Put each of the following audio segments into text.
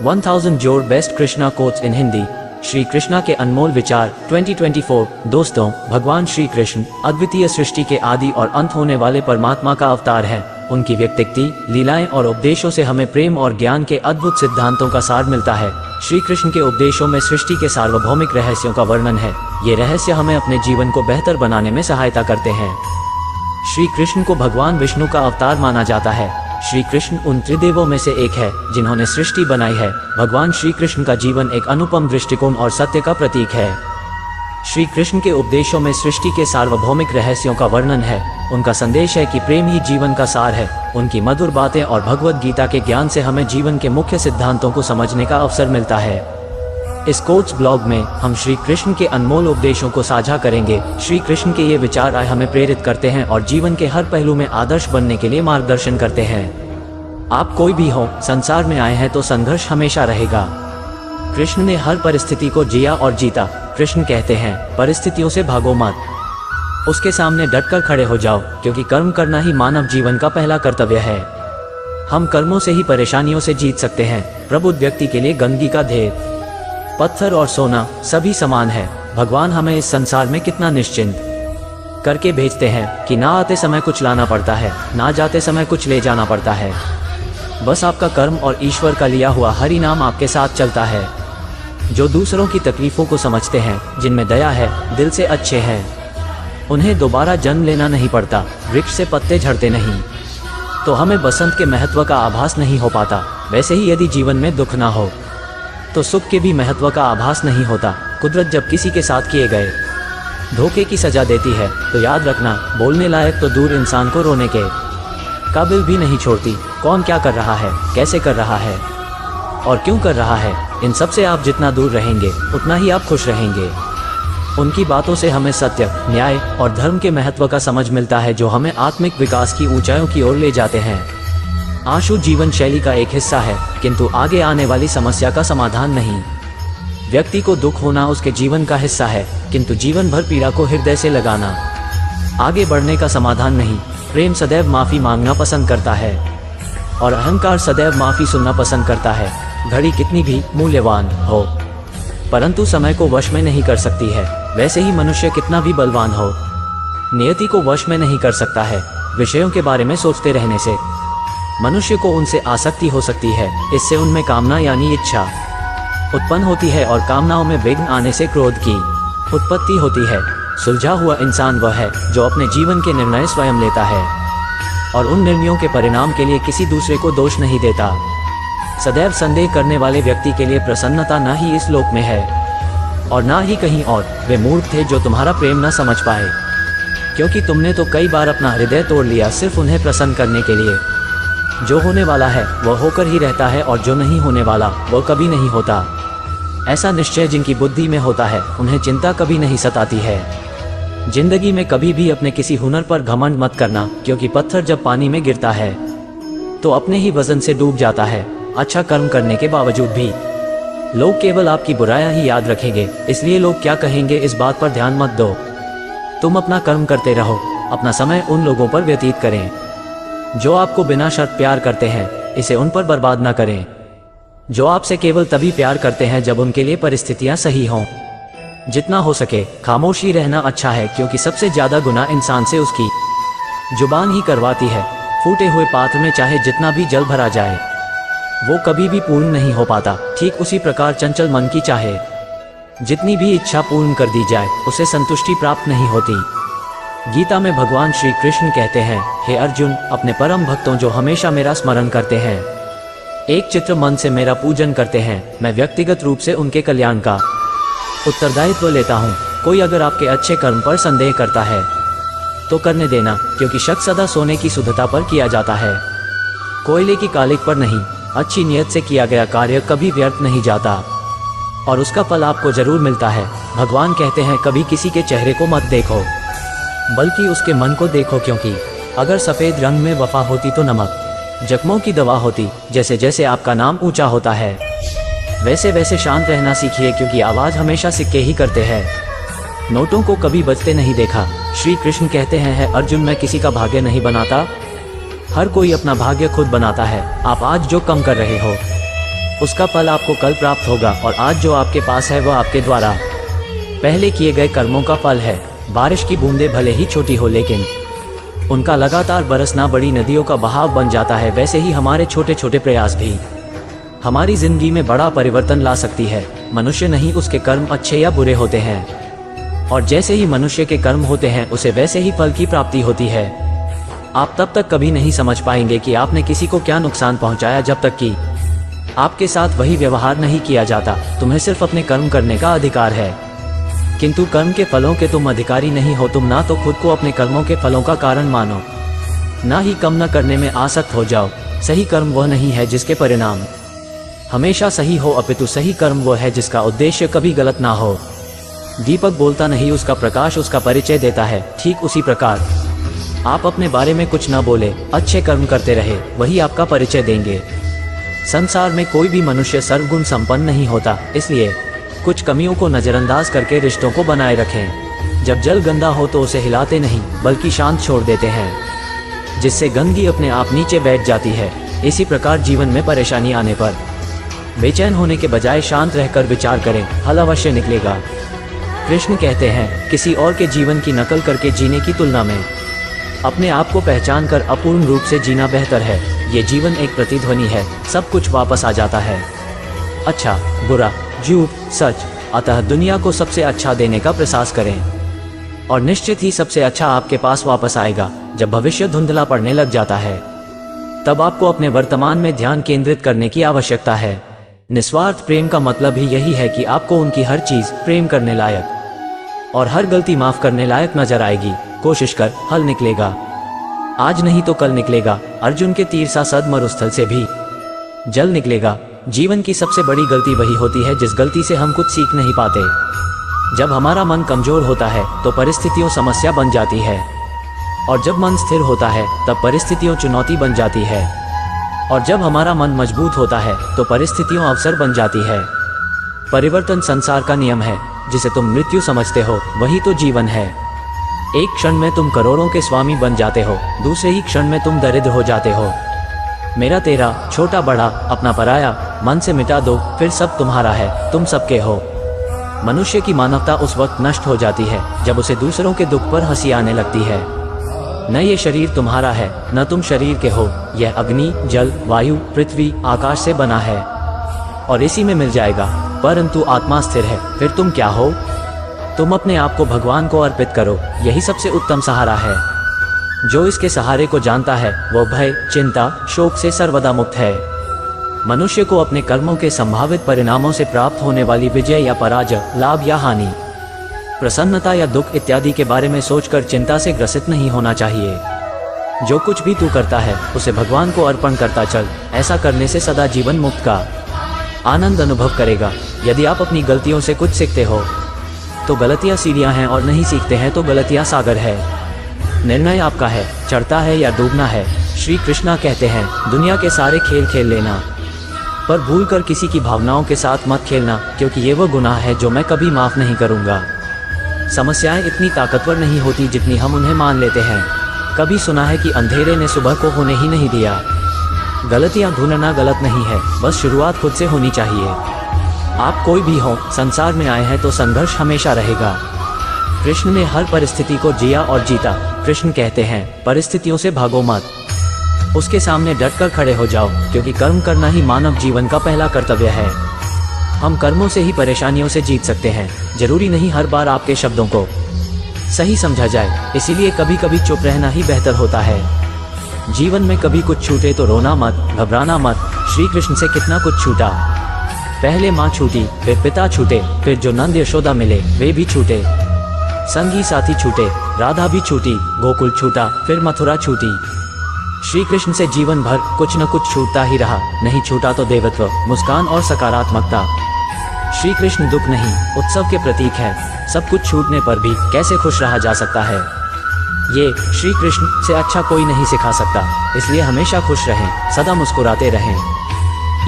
1000 जोर best Krishna quotes in Hindi. Shri Krishna के अनमोल विचार 2024। दोस्तों, भगवान श्री कृष्ण अद्वितीय सृष्टि के आदि और अंत होने वाले परमात्मा का अवतार है। उनकी व्यक्तित्व, लीलाएं और उपदेशों से हमें प्रेम और ज्ञान के अद्भुत सिद्धांतों का सार मिलता है। श्री कृष्ण के उपदेशों में सृष्टि के सार्वभौमिक रहस्यों का वर्णन है। ये रहस्य हमें अपने जीवन को बेहतर बनाने में सहायता करते हैं। श्री कृष्ण को भगवान विष्णु का अवतार माना जाता है। श्री कृष्ण उन त्रिदेवों में से एक है जिन्होंने सृष्टि बनाई है। भगवान श्री कृष्ण का जीवन एक अनुपम दृष्टिकोण और सत्य का प्रतीक है। श्री कृष्ण के उपदेशों में सृष्टि के सार्वभौमिक रहस्यों का वर्णन है। उनका संदेश है कि प्रेम ही जीवन का सार है। उनकी मधुर बातें और भगवद गीता के ज्ञान से हमें जीवन के मुख्य सिद्धांतों को समझने का अवसर मिलता है। इस कोट्स ब्लॉग में हम श्री कृष्ण के अनमोल उपदेशों को साझा करेंगे। श्री कृष्ण के ये विचार हमें प्रेरित करते हैं और जीवन के हर पहलू में आदर्श बनने के लिए मार्गदर्शन करते हैं। आप कोई भी हो, संसार में आए हैं तो संघर्ष हमेशा रहेगा। कृष्ण ने हर परिस्थिति को जिया और जीता। कृष्ण कहते हैं, परिस्थितियों से भागो मत, उसके सामने डटकर खड़े हो जाओ, क्योंकि कर्म करना ही मानव जीवन का पहला कर्तव्य है। हम कर्मों से ही परेशानियों से जीत सकते हैं। प्रबुद्ध व्यक्ति के लिए गंदगी का ढेर, पत्थर और सोना सभी समान है। भगवान हमें इस संसार में कितना निश्चिंत करके भेजते हैं कि ना आते समय कुछ लाना पड़ता है, ना जाते समय कुछ ले जाना पड़ता है। बस आपका कर्म और ईश्वर का लिया हुआ हरि नाम आपके साथ चलता है। जो दूसरों की तकलीफों को समझते हैं, जिनमें दया है, दिल से अच्छे हैं, उन्हें दोबारा जन्म लेना नहीं पड़ता। वृक्ष से पत्ते झड़ते नहीं तो हमें बसंत के महत्व का आभास नहीं हो पाता। वैसे ही यदि जीवन में दुख ना हो तो सुख के भी महत्व का आभास नहीं होता। कुदरत जब किसी के साथ किए गए धोखे की सजा देती है तो याद रखना, बोलने लायक तो दूर इंसान को रोने के काबिल भी नहीं छोड़ती। कौन क्या कर रहा है, कैसे कर रहा है और क्यों कर रहा है, इन सब से आप जितना दूर रहेंगे उतना ही आप खुश रहेंगे। उनकी बातों से हमें सत्य, न्याय और धर्म के महत्व का समझ मिलता है, जो हमें आत्मिक विकास की ऊंचाइयों की ओर ले जाते हैं। आशु जीवन शैली का एक हिस्सा है, किंतु आगे आने वाली समस्या का समाधान नहीं। व्यक्ति को दुख होना उसके जीवन का हिस्सा है, किंतु जीवन भर पीड़ा को हृदय से लगाना आगे बढ़ने का समाधान नहीं। प्रेम सदैव माफी मांगना पसंद करता है और अहंकार सदैव माफी सुनना पसंद करता है। घड़ी कितनी भी मूल्यवान हो, परंतु समय को वश में नहीं कर सकती है। वैसे ही मनुष्य कितना भी बलवान हो, नियति को वश में नहीं कर सकता है। विषयों के बारे में सोचते रहने से मनुष्य को उनसे आसक्ति हो सकती है। इससे उनमें कामना यानी इच्छा उत्पन्न होती है और कामनाओं में विघ्न आने से क्रोध की उत्पत्ति होती है। सुलझा हुआ इंसान वह है जो अपने जीवन के निर्णय स्वयं लेता है और उन निर्णयों के परिणाम के लिए किसी दूसरे को दोष नहीं देता। सदैव संदेह करने वाले व्यक्ति के लिए प्रसन्नता न ही इस लोक में है और ना ही कहीं और। वे मूर्ख थे जो तुम्हारा प्रेम न समझ पाए, क्योंकि तुमने तो कई बार अपना हृदय तोड़ लिया सिर्फ उन्हें प्रसन्न करने के लिए। जो होने वाला है वह होकर ही रहता है और जो नहीं होने वाला वह कभी नहीं होता। ऐसा निश्चय जिनकी बुद्धि में होता है, उन्हें चिंता कभी नहीं सताती है। जिंदगी में कभी भी अपने किसी हुनर पर घमंड मत करना, क्योंकि पत्थर जब पानी में गिरता है तो अपने ही वजन से डूब जाता है। अच्छा कर्म करने के बावजूद भी लोग केवल आपकी बुराइयां ही याद रखेंगे, इसलिए लोग क्या कहेंगे इस बात पर ध्यान मत दो। तुम अपना कर्म करते रहो। अपना समय उन लोगों पर व्यतीत करें जो आपको बिना शर्त प्यार करते हैं, इसे उन पर बर्बाद न करें। जो आपसे केवल तभी प्यार करते हैं जब उनके लिए परिस्थितियां सही हों। जितना हो सके खामोशी रहना अच्छा है, क्योंकि सबसे ज्यादा गुनाह इंसान से उसकी जुबान ही करवाती है। फूटे हुए पात्र में चाहे जितना भी जल भरा जाए, वो कभी भी पूर्ण नहीं हो पाता। ठीक उसी प्रकार चंचल मन की चाहे जितनी भी इच्छा पूर्ण कर दी जाए, उसे संतुष्टि प्राप्त नहीं होती। गीता में भगवान श्री कृष्ण कहते हैं, हे अर्जुन, अपने परम भक्तों जो हमेशा मेरा स्मरण करते हैं, एक चित्र मन से मेरा पूजन करते हैं, मैं व्यक्तिगत रूप से उनके कल्याण का उत्तरदायित्व लेता हूँ। कोई अगर आपके अच्छे कर्म पर संदेह करता है तो करने देना, क्योंकि शक सदा सोने की शुद्धता पर किया जाता है, कोयले की कालिक पर नहीं। अच्छी नियत से किया गया कार्य कभी व्यर्थ नहीं जाता और उसका फल आपको जरूर मिलता है। भगवान कहते हैं, कभी किसी के चेहरे को मत देखो, बल्कि उसके मन को देखो, क्योंकि अगर सफ़ेद रंग में वफा होती तो नमक जख्मों की दवा होती। जैसे जैसे आपका नाम ऊंचा होता है, वैसे वैसे शांत रहना सीखिए, क्योंकि आवाज़ हमेशा सिक्के ही करते हैं, नोटों को कभी बजते नहीं देखा। श्री कृष्ण कहते हैं, है अर्जुन, मैं किसी का भाग्य नहीं बनाता, हर कोई अपना भाग्य खुद बनाता है। आप आज जो कम कर रहे हो उसका फल आपको कल प्राप्त होगा, और आज जो आपके पास है वह आपके द्वारा पहले किए गए कर्मों का फल है। बारिश की बूंदें भले ही छोटी हो, लेकिन उनका लगातार बरसना बड़ी नदियों का बहाव बन जाता है। वैसे ही हमारे छोटे छोटे प्रयास भी हमारी जिंदगी में बड़ा परिवर्तन ला सकती है। मनुष्य नहीं, उसके कर्म अच्छे या बुरे होते हैं, और जैसे ही मनुष्य के कर्म होते हैं उसे वैसे ही फल की प्राप्ति होती है। आप तब तक कभी नहीं समझ पाएंगे कि आपने किसी को क्या नुकसान पहुंचाया जब तक कि आपके साथ वही व्यवहार नहीं किया जाता। तुम्हें सिर्फ अपने कर्म करने का अधिकार है, किंतु कर्म के फलों के तुम अधिकारी नहीं हो। तुम ना तो खुद को अपने कर्मों के फलों का कारण मानो, ना ही कम न करने में आसक्त हो जाओ। सही कर्म वह नहीं है जिसके परिणाम हमेशा सही हो, अपितु सही कर्म वह है जिसका उद्देश्य कभी गलत ना हो। दीपक बोलता नहीं, उसका प्रकाश उसका परिचय देता है। ठीक उसी प्रकार आप अपने बारे में कुछ न बोले, अच्छे कर्म करते रहे, वही आपका परिचय देंगे। संसार में कोई भी मनुष्य सर्वगुण संपन्न नहीं होता, इसलिए कुछ कमियों को नजरअंदाज करके रिश्तों को बनाए रखें। जब जल गंदा हो तो उसे हिलाते नहीं बल्कि शांत छोड़ देते हैं, जिससे गंदगी अपने आप नीचे बैठ जाती है। इसी प्रकार जीवन में परेशानी आने पर बेचैन होने के बजाय शांत रहकर विचार करें, हल अवश्य निकलेगा। कृष्ण कहते हैं, किसी और के जीवन की नकल करके जीने की तुलना में अपने आप को पहचान कर अपूर्ण रूप से जीना बेहतर है। ये जीवन एक प्रतिध्वनि है, सब कुछ वापस आ जाता है। अच्छा, बुरा, झूठ, सच, अतः दुनिया को सबसे अच्छा देने का प्रयास करें, और निश्चित ही सबसे अच्छा आपके पास वापस आएगा। जब भविष्य धुंधला पड़ने लग जाता है, तब आपको अपने वर्तमान में ध्यान केंद्रित करने की आवश्यकता है। निस्वार्थ प्रेम का मतलब ही यही है कि आपको उनकी हर चीज प्रेम करने लायक और हर गलती माफ करने लायक नजर आएगी। कोशिश कर, हल निकलेगा। आज नहीं तो कल निकलेगा। अर्जुन के तीर सा सद मरुस्थल से भी जल निकलेगा। जीवन की सबसे बड़ी गलती वही होती है जिस गलती से हम कुछ सीख नहीं पाते। जब हमारा मन कमजोर होता है तो परिस्थितियों समस्या बन जाती है, और जब मन स्थिर होता है तब परिस्थितियों चुनौती बन जाती है, और जब हमारा मन मजबूत होता है तो परिस्थितियों अवसर बन जाती है। परिवर्तन संसार का नियम है। जिसे तुम मृत्यु समझते हो वही तो जीवन है। एक क्षण में तुम करोड़ों के स्वामी बन जाते हो, दूसरे ही क्षण में तुम दरिद्र हो जाते हो। मेरा तेरा, छोटा बड़ा, अपना पराया, मन से मिटा दो, फिर सब तुम्हारा है, तुम सबके हो। मनुष्य की मानवता उस वक्त नष्ट हो जाती है जब उसे दूसरों के दुख पर हंसी आने लगती है। न ये शरीर तुम्हारा है, न तुम शरीर के हो। यह अग्नि, जल, वायु, पृथ्वी, आकाश से बना है और इसी में मिल जाएगा। परंतु आत्मा स्थिर है। फिर तुम क्या हो? तुम अपने आप को भगवान को अर्पित करो, यही सबसे उत्तम सहारा है। जो इसके सहारे को जानता है वो भय, चिंता, शोक से सर्वदा मुक्त है। मनुष्य को अपने कर्मों के संभावित परिणामों से प्राप्त होने वाली विजय या पराजय, लाभ या हानि, प्रसन्नता या दुख इत्यादि के बारे में सोचकर चिंता से ग्रसित नहीं होना चाहिए। जो कुछ भी तू करता है उसे भगवान को अर्पण करता चल। ऐसा करने से सदा जीवन मुक्त का आनंद अनुभव करेगा। यदि आप अपनी गलतियों से कुछ सीखते हो तो गलतियां सीढ़ियां हैं, और नहीं सीखते हैं तो गलतियां सागर है। निर्णय आपका है, चढ़ता है या डूबना है। श्री कृष्णा कहते हैं, दुनिया के सारे खेल खेल लेना, पर भूलकर किसी की भावनाओं के साथ मत खेलना, क्योंकि ये वो गुनाह है जो मैं कभी माफ नहीं करूंगा। समस्याएं इतनी ताकतवर नहीं होती जितनी हम उन्हें मान लेते हैं। कभी सुना है कि अंधेरे ने सुबह को होने ही नहीं दिया। गलतियां ढूंढना गलत नहीं है, बस शुरुआत खुद से होनी चाहिए। आप कोई भी हो, संसार में आए हैं तो संघर्ष हमेशा रहेगा। कृष्ण ने हर परिस्थिति को जिया और जीता। कृष्ण कहते हैं, परिस्थितियों से भागो मत, उसके सामने डटकर खड़े हो जाओ, क्योंकि कर्म करना ही मानव जीवन का पहला कर्तव्य है। हम कर्मों से ही परेशानियों से जीत सकते हैं। जरूरी नहीं हर बार आपके शब्दों को सही समझा जाए, इसीलिए कभी कभी चुप रहना ही बेहतर होता है। जीवन में कभी कुछ छूटे तो रोना मत, घबराना मत। श्री कृष्ण से कितना कुछ छूटा। पहले माँ छूटी, फिर पिता छूटे, फिर जो नंद यशोदा मिले वे भी छूटे, संगी साथी छूटे, राधा भी छूटी, गोकुल छूटा, फिर मथुरा छूटी। श्री कृष्ण से जीवन भर कुछ न कुछ छूटता ही रहा। नहीं छूटा तो देवत्व, मुस्कान और सकारात्मकता। श्री कृष्ण दुख नहीं, उत्सव के प्रतीक है। सब कुछ छूटने पर भी कैसे खुश रहा जा सकता है, ये श्री कृष्ण से अच्छा कोई नहीं सिखा सकता। इसलिए हमेशा खुश रहें, सदा मुस्कुराते रहें।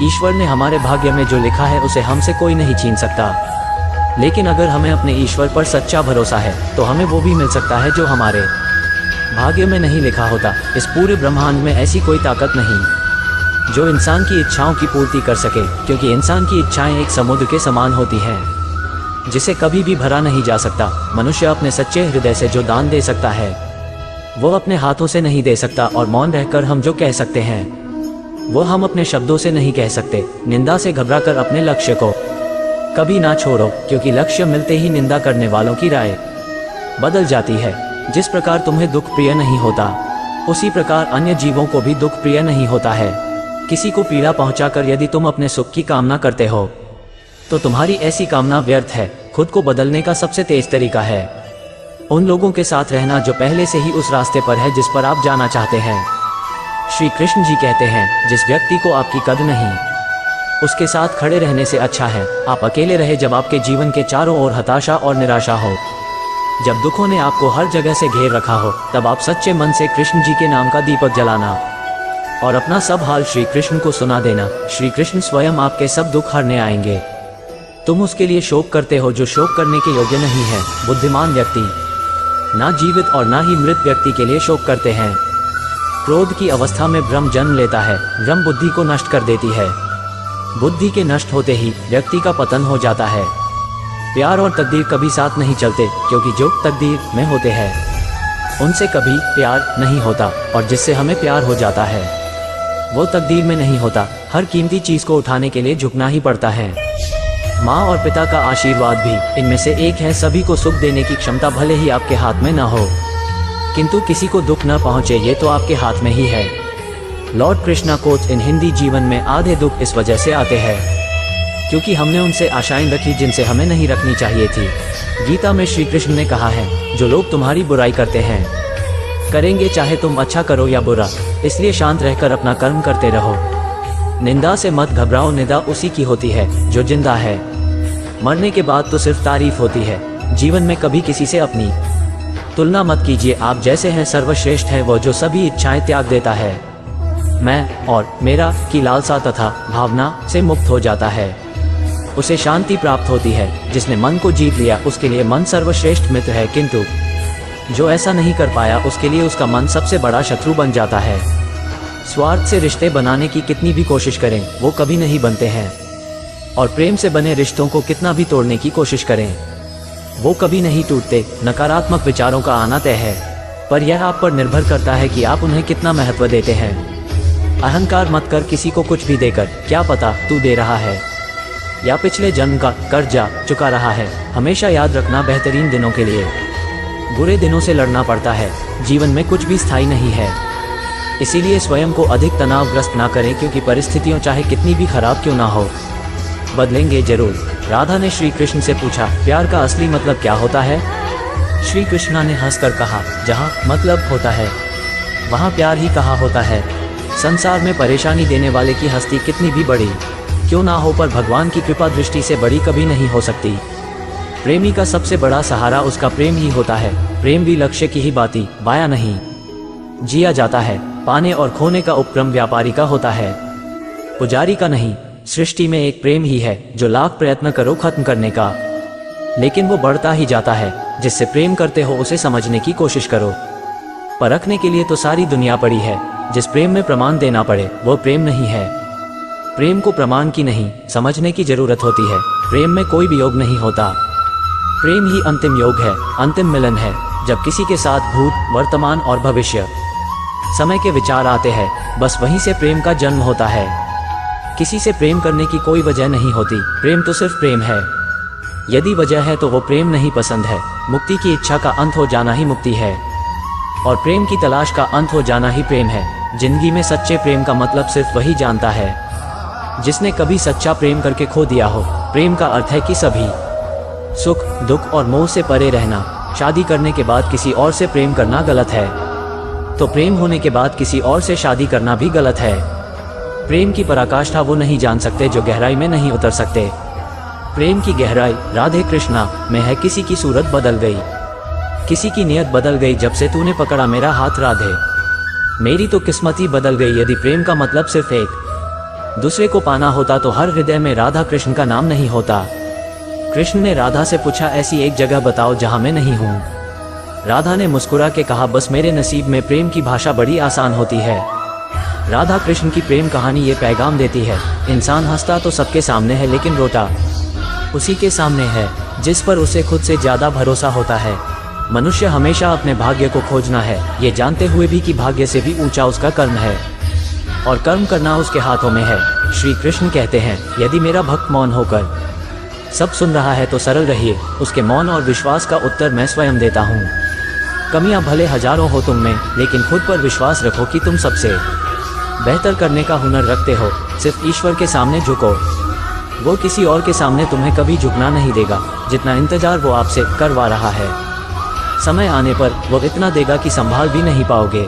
ईश्वर ने हमारे भाग्य में जो लिखा है उसे हमसे कोई नहीं छीन सकता। लेकिन अगर हमें अपने ईश्वर पर सच्चा भरोसा है तो हमें वो भी मिल सकता है जो हमारे भाग्य में नहीं लिखा होता। इस पूरे ब्रह्मांड में ऐसी कोई ताकत नहीं जो इंसान की इच्छाओं की पूर्ति कर सके, क्योंकि इंसान की इच्छाएं एक समुद्र के समान होती हैं जिसे कभी भी भरा नहीं जा सकता। मनुष्य अपने सच्चे हृदय से जो दान दे सकता है वो अपने हाथों से नहीं दे सकता, और मौन रहकर हम जो कह सकते हैं वो हम अपने शब्दों से नहीं कह सकते। निंदा से घबराकर अपने लक्ष्य को कभी ना छोड़ो, क्योंकि लक्ष्य मिलते ही निंदा करने वालों की राय बदल जाती है। जिस प्रकार तुम्हें दुख प्रिय नहीं होता, उसी प्रकार अन्य जीवों को भी दुख प्रिय नहीं होता है। किसी को पीड़ा पहुंचाकर यदि तुम अपने सुख की कामना करते हो तो तुम्हारी ऐसी कामना व्यर्थ है। खुद को बदलने का सबसे तेज तरीका है उन लोगों के साथ रहना जो पहले से ही उस रास्ते पर है जिस पर आप जाना चाहते हैं। श्री कृष्ण जी कहते हैं, जिस व्यक्ति को आपकी कद्र नहीं, उसके साथ खड़े रहने से अच्छा है आप अकेले रहे। जब आपके जीवन के चारों ओर हताशा और निराशा हो, जब दुखों ने आपको हर जगह से घेर रखा हो, तब आप सच्चे मन से कृष्ण जी के नाम का दीपक जलाना और अपना सब हाल श्री कृष्ण को सुना देना। श्री कृष्ण स्वयं आपके सब दुख हरने आएंगे। तुम उसके लिए शोक करते हो जो शोक करने के योग्य नहीं है। बुद्धिमान व्यक्ति ना जीवित और ना ही मृत व्यक्ति के लिए शोक करते हैं। क्रोध की अवस्था में भ्रम जन्म लेता है। भ्रम बुद्धि को नष्ट कर देती है। बुद्धि के नष्ट होते ही व्यक्ति का पतन हो जाता है। प्यार और तकदीर कभी साथ नहीं चलते, क्योंकि जो तकदीर में होते हैं उनसे कभी प्यार नहीं होता, और जिससे हमें प्यार हो जाता है वो तकदीर में नहीं होता। हर कीमती चीज को उठाने के लिए झुकना ही पड़ता है। माँ और पिता का आशीर्वाद भी इनमें से एक है। सभी को सुख देने की क्षमता भले ही आपके हाथ में न हो, किंतु किसी को दुख न पहुंचे ये तो आपके हाथ में ही है। Lord Krishna quotes in Hindi. जीवन में आधे दुख इस वजह से आते हैं क्योंकि हमने उनसे आशाएं रखी जिनसे हमें नहीं रखनी चाहिए थी। गीता में श्री कृष्ण ने कहा है, जो लोग तुम्हारी बुराई करते हैं करेंगे, चाहे तुम अच्छा करो या बुरा, इसलिए शांत रहकर अपना कर्म करते रहो। निंदा से मत घबराओ। निंदा उसी की होती है जो जिंदा है। मरने के बाद तो सिर्फ तारीफ होती है। जीवन में कभी किसी से अपनी तुलना मत कीजिए। आप जैसे हैं सर्वश्रेष्ठ है वो जो सभी इच्छाएं त्याग देता है, मैं और मेरा की लालसा तथा भावना से मुक्त हो जाता है, उसे शांति प्राप्त होती है। जिसने मन को जीत लिया उसके लिए मन सर्वश्रेष्ठ मित्र है, किंतु जो ऐसा नहीं कर पाया उसके लिए उसका मन सबसे बड़ा शत्रु बन जाता है। स्वार्थ से रिश्ते बनाने की कितनी भी कोशिश करें वो कभी नहीं बनते हैं, और प्रेम से बने रिश्तों को कितना भी तोड़ने की कोशिश करें वो कभी नहीं टूटते। नकारात्मक विचारों का आना तय है, पर यह आप पर निर्भर करता है कि आप उन्हें कितना महत्व देते हैं। अहंकार मत कर किसी को कुछ भी देकर, क्या पता तू दे रहा है या पिछले जन्म का कर्जा चुका रहा है। हमेशा याद रखना, बेहतरीन दिनों के लिए बुरे दिनों से लड़ना पड़ता है। जीवन में कुछ भी स्थायी नहीं है, इसीलिए स्वयं को अधिक तनावग्रस्त ना करें, क्योंकि परिस्थितियों चाहे कितनी भी खराब क्यों ना हो बदलेंगे जरूर। राधा ने श्री कृष्ण से पूछा, प्यार का असली मतलब क्या होता है? श्री कृष्णा ने हंसकर कहा, जहाँ मतलब होता है वहाँ प्यार ही कहा होता है। संसार में परेशानी देने वाले की हस्ती कितनी भी बड़ी क्यों ना हो, पर भगवान की कृपा दृष्टि से बड़ी कभी नहीं हो सकती। प्रेमी का सबसे बड़ा सहारा उसका प्रेम ही होता है। प्रेम भी लक्ष्य की ही बाती बाया नहीं जिया जाता है। पाने और खोने का उपक्रम व्यापारी का होता है, पुजारी का नहीं। सृष्टि में एक प्रेम ही है जो लाख प्रयत्न करो खत्म करने का, लेकिन वो बढ़ता ही जाता है। जिससे प्रेम करते हो उसे समझने की कोशिश करो। परखने के लिए तो सारी दुनिया पड़ी है। जिस प्रेम में प्रमाण देना पड़े वो प्रेम नहीं है। प्रेम को प्रमाण की नहीं समझने की जरूरत होती है। प्रेम में कोई भी योग नहीं होता। प्रेम ही अंतिम योग है, अंतिम मिलन है, जब किसी के साथ भूत, वर्तमान और भविष्य समय के विचार आते हैं। बस वहीं से प्रेम का जन्म होता है। किसी से प्रेम करने की कोई वजह नहीं होती। प्रेम तो सिर्फ प्रेम है। यदि वजह है तो वो प्रेम नहीं पसंद है। मुक्ति की इच्छा का अंत हो जाना ही मुक्ति है, और प्रेम की तलाश का अंत हो जाना ही प्रेम है। जिंदगी में सच्चे प्रेम का मतलब सिर्फ वही जानता है जिसने कभी सच्चा प्रेम करके खो दिया हो। प्रेम का अर्थ है कि सभी सुख, दुख और मोह से परे रहना। शादी करने के बाद किसी और से प्रेम करना गलत है, तो प्रेम होने के बाद किसी और से शादी करना भी गलत है। प्रेम की पराकाष्ठा वो नहीं जान सकते जो गहराई में नहीं उतर सकते। प्रेम की गहराई राधे कृष्णा में है। किसी की सूरत बदल गई, किसी की नियत बदल गई जब से तूने पकड़ा मेरा हाथ राधे। मेरी तो किस्मत ही बदल गई। यदि प्रेम का मतलब सिर्फ एक दूसरे को पाना होता तो हर हृदय में राधा कृष्ण का नाम नहीं होता। कृष्ण ने राधा से पूछा, ऐसी एक जगह बताओ जहां मैं नहीं हूं। राधा ने मुस्कुरा के कहा, बस मेरे नसीब में प्रेम की भाषा बड़ी आसान होती है। राधा कृष्ण की प्रेम कहानी ये पैगाम देती है, इंसान हंसता तो सबके सामने है लेकिन रोता उसी के सामने है जिस पर उसे खुद से ज्यादा भरोसा होता है। मनुष्य हमेशा अपने भाग्य को खोजना है, ये जानते हुए भी कि भाग्य से भी ऊंचा उसका कर्म है और कर्म करना उसके हाथों में है। श्री कृष्ण कहते हैं, यदि मेरा भक्त मौन होकर सब सुन रहा है तो सरल रहिए, उसके मौन और विश्वास का उत्तर मैं स्वयं देता हूँ। कमियां भले हजारों हो तुम में, लेकिन खुद पर विश्वास रखो कि तुम सबसे बेहतर करने का हुनर रखते हो। सिर्फ ईश्वर के सामने झुको, वो किसी और के सामने तुम्हें कभी झुकना नहीं देगा जितना इंतजार वो आपसे करवा रहा है। समय आने पर वो इतना देगा कि संभाल भी नहीं पाओगे।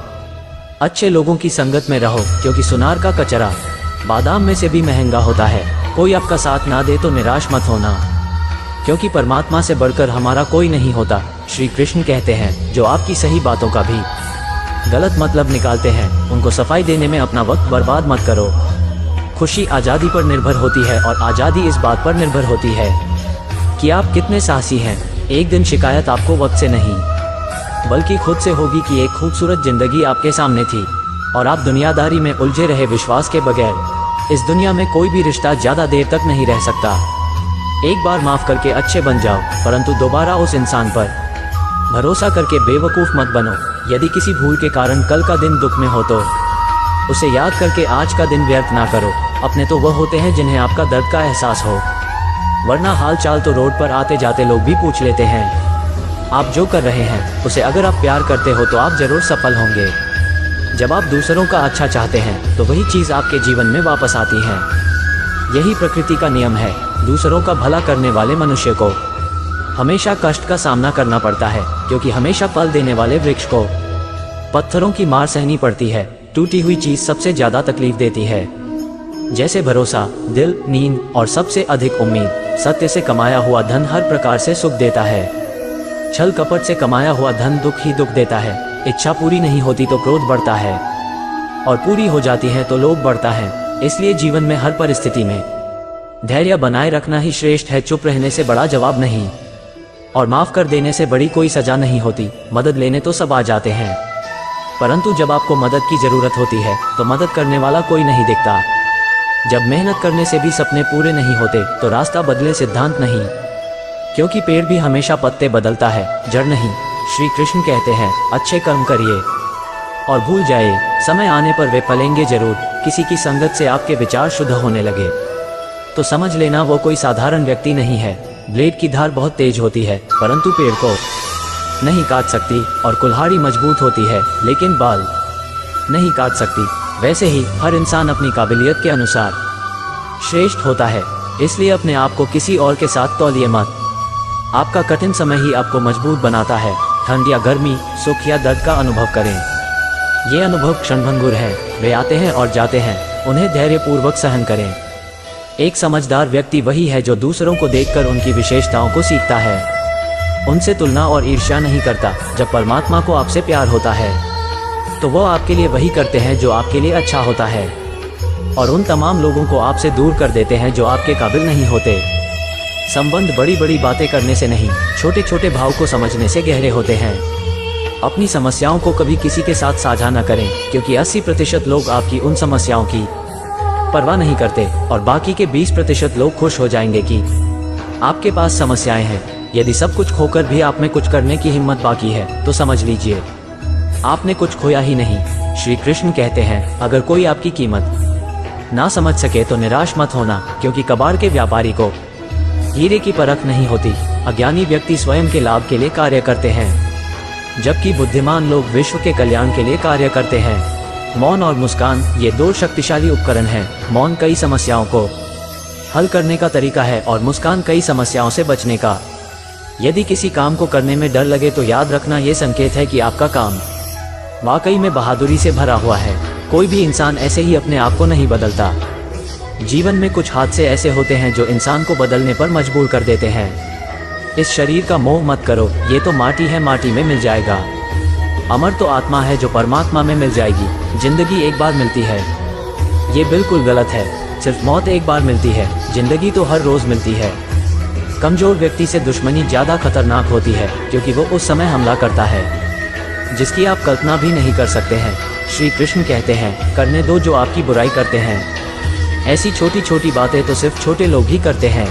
अच्छे लोगों की संगत में रहो, क्योंकि सुनार का कचरा बादाम में से भी महंगा होता है। कोई आपका साथ ना दे तो निराश मत होना, क्योंकि परमात्मा से बढ़कर हमारा कोई नहीं होता। श्री कृष्ण कहते हैं, जो आपकी सही बातों का भी गलत मतलब निकालते हैं, उनको सफाई देने में अपना वक्त बर्बाद मत करो। खुशी आज़ादी पर निर्भर होती है और आज़ादी इस बात पर निर्भर होती है कि आप कितने साहसी हैं। एक दिन शिकायत आपको वक्त से नहीं बल्कि खुद से होगी कि एक खूबसूरत जिंदगी आपके सामने थी और आप दुनियादारी में उलझे रहे विश्वास के बगैर। इस दुनिया में कोई भी रिश्ता ज़्यादा देर तक नहीं रह सकता। एक बार माफ़ करके अच्छे बन जाओ, परंतु दोबारा उस इंसान पर भरोसा करके बेवकूफ़ मत बनो। यदि किसी भूल के कारण कल का दिन दुख में हो तो उसे याद करके आज का दिन व्यर्थ ना करो। अपने तो वह होते हैं जिन्हें आपका दर्द का एहसास हो, वरना हाल चाल तो रोड पर आते जाते लोग भी पूछ लेते हैं। आप जो कर रहे हैं उसे अगर आप प्यार करते हो तो आप जरूर सफल होंगे। जब आप दूसरों का अच्छा चाहते हैं तो वही चीज़ आपके जीवन में वापस आती है। यही प्रकृति का नियम है। दूसरों का भला करने वाले मनुष्य को हमेशा कष्ट का सामना करना पड़ता है, क्योंकि हमेशा फल देने वाले वृक्ष को पत्थरों की मार सहनी पड़ती है। टूटी हुई चीज़ सबसे ज़्यादा तकलीफ देती है, जैसे भरोसा, दिल, नींद और सबसे अधिक उम्मीद। सत्य से कमाया हुआ धन हर प्रकार से सुख देता है, छल कपट से कमाया हुआ धन दुख ही दुख देता है। इच्छा पूरी नहीं होती तो क्रोध बढ़ता है और पूरी हो जाती है तो लोभ बढ़ता है। इसलिए जीवन में हर परिस्थिति में धैर्य बनाए रखना ही श्रेष्ठ है। चुप रहने से बड़ा जवाब नहीं और माफ कर देने से बड़ी कोई सजा नहीं होती। मदद लेने तो सब आ जाते हैं, परंतु जब आपको मदद की जरूरत होती है तो मदद करने वाला कोई नहीं दिखता। जब मेहनत करने से भी सपने पूरे नहीं होते तो रास्ता बदले सिद्धांत नहीं, क्योंकि पेड़ भी हमेशा पत्ते बदलता है, जड़ नहीं। श्री कृष्ण कहते हैं, अच्छे कर्म करिए और भूल जाइए, समय आने पर वे फलेंगे जरूर। किसी की संगत से आपके विचार शुद्ध होने लगे तो समझ लेना वो कोई साधारण व्यक्ति नहीं है। ब्लेड की धार बहुत तेज होती है, परंतु पेड़ को नहीं काट सकती, और कुल्हाड़ी मजबूत होती है लेकिन बाल नहीं काट सकती। वैसे ही हर इंसान अपनी काबिलियत के अनुसार श्रेष्ठ होता है। इसलिए अपने आप को किसी और के साथ तौलिए मत। आपका कठिन समय ही आपको मजबूत बनाता है। ठंड या गर्मी, सुख या दर्द का अनुभव करें, ये अनुभव क्षणभंगुर है, वे आते हैं और जाते हैं, उन्हें धैर्यपूर्वक सहन करें। एक समझदार व्यक्ति वही है जो दूसरों को देखकर उनकी विशेषताओं को सीखता है, उनसे तुलना और ईर्ष्या नहीं करता। जब परमात्मा को आपसे प्यार होता है तो वो आपके लिए वही करते हैं जो आपके लिए अच्छा होता है, और उन तमाम लोगों को आपसे दूर कर देते हैं जो आपके काबिल नहीं होते। संबंध बड़ी बड़ी बातें करने से नहीं, छोटे छोटे भाव को समझने से गहरे होते हैं। अपनी समस्याओं को कभी किसी के साथ साझा न करें, क्योंकि 80% लोग आपकी उन समस्याओं की परवाह नहीं करते और बाकी के 20% लोग खुश हो जाएंगे कि आपके पास समस्याएं हैं। यदि सब कुछ खोकर भी आप में कुछ करने की हिम्मत बाकी है तो समझ लीजिए आपने कुछ खोया ही नहीं। श्री कृष्ण कहते हैं, अगर कोई आपकी कीमत ना समझ सके तो निराश मत होना, क्योंकि कबाड़ के व्यापारी को हीरे की परख नहीं होती। अज्ञानी व्यक्ति स्वयं के लाभ के लिए कार्य करते हैं, जबकि बुद्धिमान लोग विश्व के कल्याण के लिए कार्य करते हैं। मौन और मुस्कान, ये दो शक्तिशाली उपकरण हैं। मौन कई समस्याओं को हल करने का तरीका है और मुस्कान कई समस्याओं से बचने का। यदि किसी काम को करने में डर लगे तो याद रखना ये संकेत है कि आपका काम वाकई में बहादुरी से भरा हुआ है। कोई भी इंसान ऐसे ही अपने आप को नहीं बदलता। जीवन में कुछ हादसे ऐसे होते हैं जो इंसान को बदलने पर मजबूर कर देते हैं। इस शरीर का मोह मत करो, ये तो माटी है, माटी में मिल जाएगा। अमर तो आत्मा है जो परमात्मा में मिल जाएगी। जिंदगी एक बार मिलती है, ये बिल्कुल गलत है। सिर्फ मौत एक बार मिलती है, जिंदगी तो हर रोज मिलती है। कमजोर व्यक्ति से दुश्मनी ज्यादा खतरनाक होती है, क्योंकि वो उस समय हमला करता है जिसकी आप कल्पना भी नहीं कर सकते हैं। श्री कृष्ण कहते हैं, करने दो जो आपकी बुराई करते हैं। ऐसी छोटी छोटी बातें तो सिर्फ छोटे लोग ही करते हैं।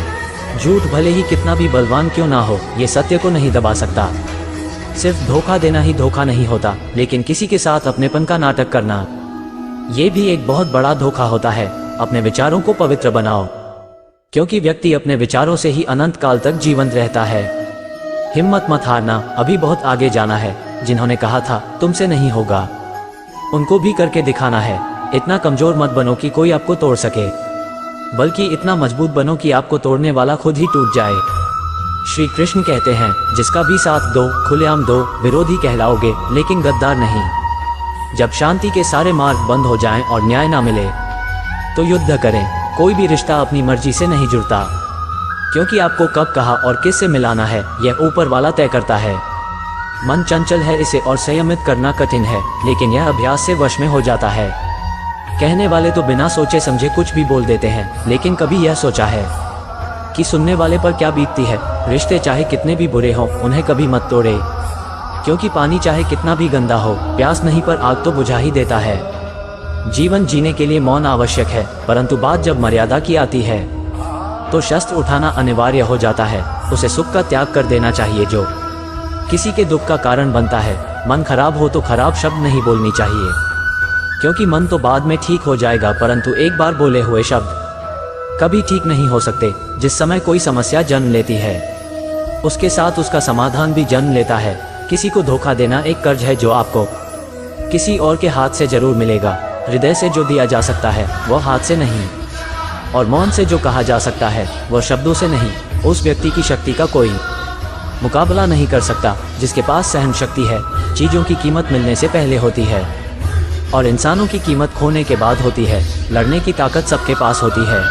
झूठ भले ही कितना भी बलवान क्यों ना हो, ये सत्य को नहीं दबा सकता। सिर्फ धोखा देना ही धोखा नहीं होता, लेकिन किसी के साथ अपनेपन का नाटक करना, ये भी एक बहुत बड़ा धोखा होता है। अपने विचारों को पवित्र बनाओ, क्योंकि व्यक्ति अपने विचारों से ही अनंत काल तक जीवंत रहता है। हिम्मत मत हारना, अभी बहुत आगे जाना है। जिन्होंने कहा था तुमसे नहीं होगा, उनको भी करके दिखाना है। इतना कमजोर मत बनो कि कोई आपको तोड़ सके, बल्कि इतना मजबूत बनो कि आपको तोड़ने वाला खुद ही टूट जाए। श्री कृष्ण कहते हैं, जिसका भी साथ दो, खुलेआम दो, विरोधी कहलाओगे लेकिन गद्दार नहीं। जब शांति के सारे मार्ग बंद हो जाएं और न्याय ना मिले तो युद्ध करें। कोई भी रिश्ता अपनी मर्जी से नहीं जुड़ता, क्योंकि आपको कब कहा और किस से मिलाना है यह ऊपर वाला तय करता है। मन चंचल है, इसे और संयमित करना कठिन है, लेकिन यह अभ्यास से वश में हो जाता है। कहने वाले तो बिना सोचे समझे कुछ भी बोल देते हैं, लेकिन कभी यह सोचा है कि सुनने वाले पर क्या बीतती है। रिश्ते चाहे कितने भी बुरे हों, उन्हें कभी मत तोड़े, क्योंकि पानी चाहे कितना भी गंदा हो, प्यास नहीं पर आग तो बुझा ही देता है। जीवन जीने के लिए मौन आवश्यक है, परंतु बात जब मर्यादा की आती है तो शस्त्र उठाना अनिवार्य हो जाता है। उसे सुख का त्याग कर देना चाहिए जो किसी के दुख का कारण बनता है। मन खराब हो तो खराब शब्द नहीं बोलनी चाहिए, क्योंकि मन तो बाद में ठीक हो जाएगा, परंतु एक बार बोले हुए शब्द कभी ठीक नहीं हो सकते। जिस समय कोई समस्या जन्म लेती है, उसके साथ उसका समाधान भी जन्म लेता है। किसी को धोखा देना एक कर्ज है जो आपको किसी और के हाथ से जरूर मिलेगा। हृदय से जो दिया जा सकता है वह हाथ से नहीं, और मौन से जो कहा जा सकता है वह शब्दों से नहीं। उस व्यक्ति की शक्ति का कोई मुकाबला नहीं कर सकता जिसके पास सहन शक्ति है। चीज़ों की कीमत मिलने से पहले होती है और इंसानों की कीमत खोने के बाद होती है। लड़ने की ताकत सबके पास होती है,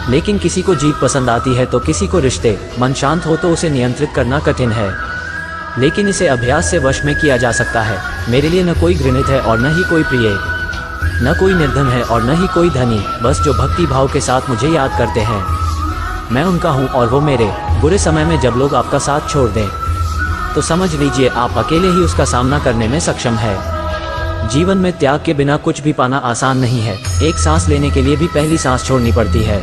लेकिन किसी को जीत पसंद आती है तो किसी को रिश्ते। मन शांत हो तो उसे नियंत्रित करना कठिन है, लेकिन इसे अभ्यास से वश में किया जा सकता है। मेरे लिए न कोई घृणित है और न ही कोई प्रिय, न कोई निर्धन है और न ही कोई धनी, बस जो भक्ति भाव के साथ मुझे याद करते हैं मैं उनका हूँ और वो मेरे। बुरे समय में जब लोग आपका साथ छोड़ दें तो समझ लीजिए आप अकेले ही उसका सामना करने में सक्षम है। जीवन में त्याग के बिना कुछ भी पाना आसान नहीं है। एक सांस लेने के लिए भी पहली सांस छोड़नी पड़ती है।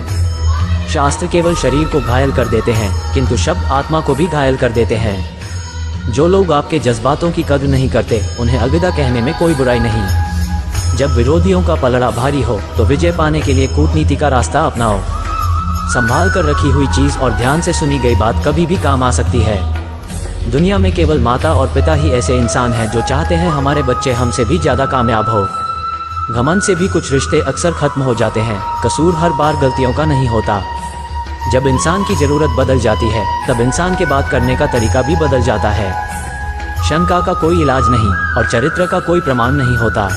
शास्त्र केवल शरीर को घायल कर देते हैं, किंतु शब्द आत्मा को भी घायल कर देते हैं। जो लोग आपके जज्बातों की कद्र नहीं करते, उन्हें अलविदा कहने में कोई बुराई नहीं। जब विरोधियों का पलड़ा भारी हो तो विजय पाने के लिए कूटनीति का रास्ता अपनाओ। संभाल कर रखी हुई चीज और ध्यान से सुनी गई बात कभी भी काम आ सकती है। दुनिया में केवल माता और पिता ही ऐसे इंसान हैं जो चाहते हैं हमारे बच्चे हमसे भी ज्यादा कामयाब हो। घमंड से भी कुछ रिश्ते अक्सर खत्म हो जाते हैं। कसूर हर बार गलतियों का नहीं होता। जब इंसान की जरूरत बदल जाती है तब इंसान के बात करने का तरीका भी बदल जाता है। शंका का कोई इलाज नहीं और चरित्र का कोई प्रमाण नहीं होता।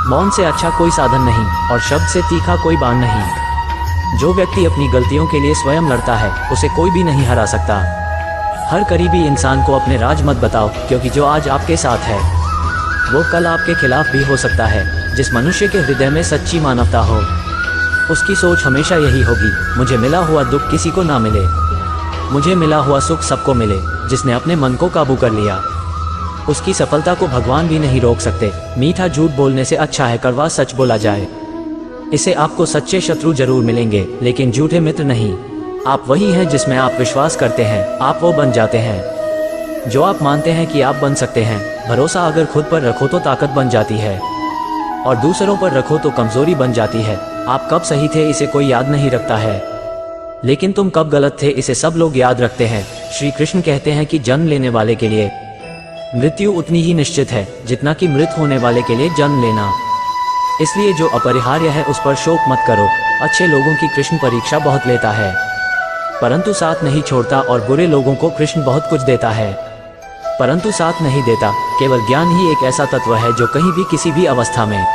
मौन से अच्छा कोई साधन नहीं और शब्द से तीखा कोई बाण नहीं। जो व्यक्ति अपनी गलतियों के लिए स्वयं लड़ता है उसे कोई भी नहीं हरा सकता। हर करीबी इंसान को अपने राज मत बताओ, क्योंकि जो आज आपके साथ है वो कल आपके खिलाफ भी हो सकता है। जिस मनुष्य के हृदय में सच्ची मानवता हो उसकी सोच हमेशा यही होगी, मुझे मिला हुआ दुख किसी को ना मिले, मुझे मिला हुआ सुख सबको मिले। जिसने अपने मन को काबू कर लिया उसकी सफलता को भगवान भी नहीं रोक सकते। मीठा झूठ बोलने से अच्छा है कड़वा सच बोला जाए। इसे आपको सच्चे शत्रु जरूर मिलेंगे, लेकिन झूठे मित्र नहीं। आप वही हैं जिसमें आप विश्वास करते हैं, आप वो बन जाते हैं जो आप मानते हैं कि आप बन सकते हैं। भरोसा अगर खुद पर रखो तो ताकत बन जाती है, और दूसरों पर रखो तो कमजोरी बन जाती है। आप कब सही थे इसे कोई याद नहीं रखता है, लेकिन तुम कब गलत थे इसे सब लोग याद रखते हैं। श्री कृष्ण कहते हैं कि जन्म लेने वाले के लिए मृत्यु उतनी ही निश्चित है जितना कि मृत होने वाले के लिए जन्म लेना। इसलिए जो अपरिहार्य है उस पर शोक मत करो। अच्छे लोगों की कृष्ण परीक्षा बहुत लेता है, परंतु साथ नहीं छोड़ता, और बुरे लोगों को कृष्ण बहुत कुछ देता है परंतु साथ नहीं देता। केवल ज्ञान ही एक ऐसा तत्व है जो कहीं भी किसी भी अवस्था में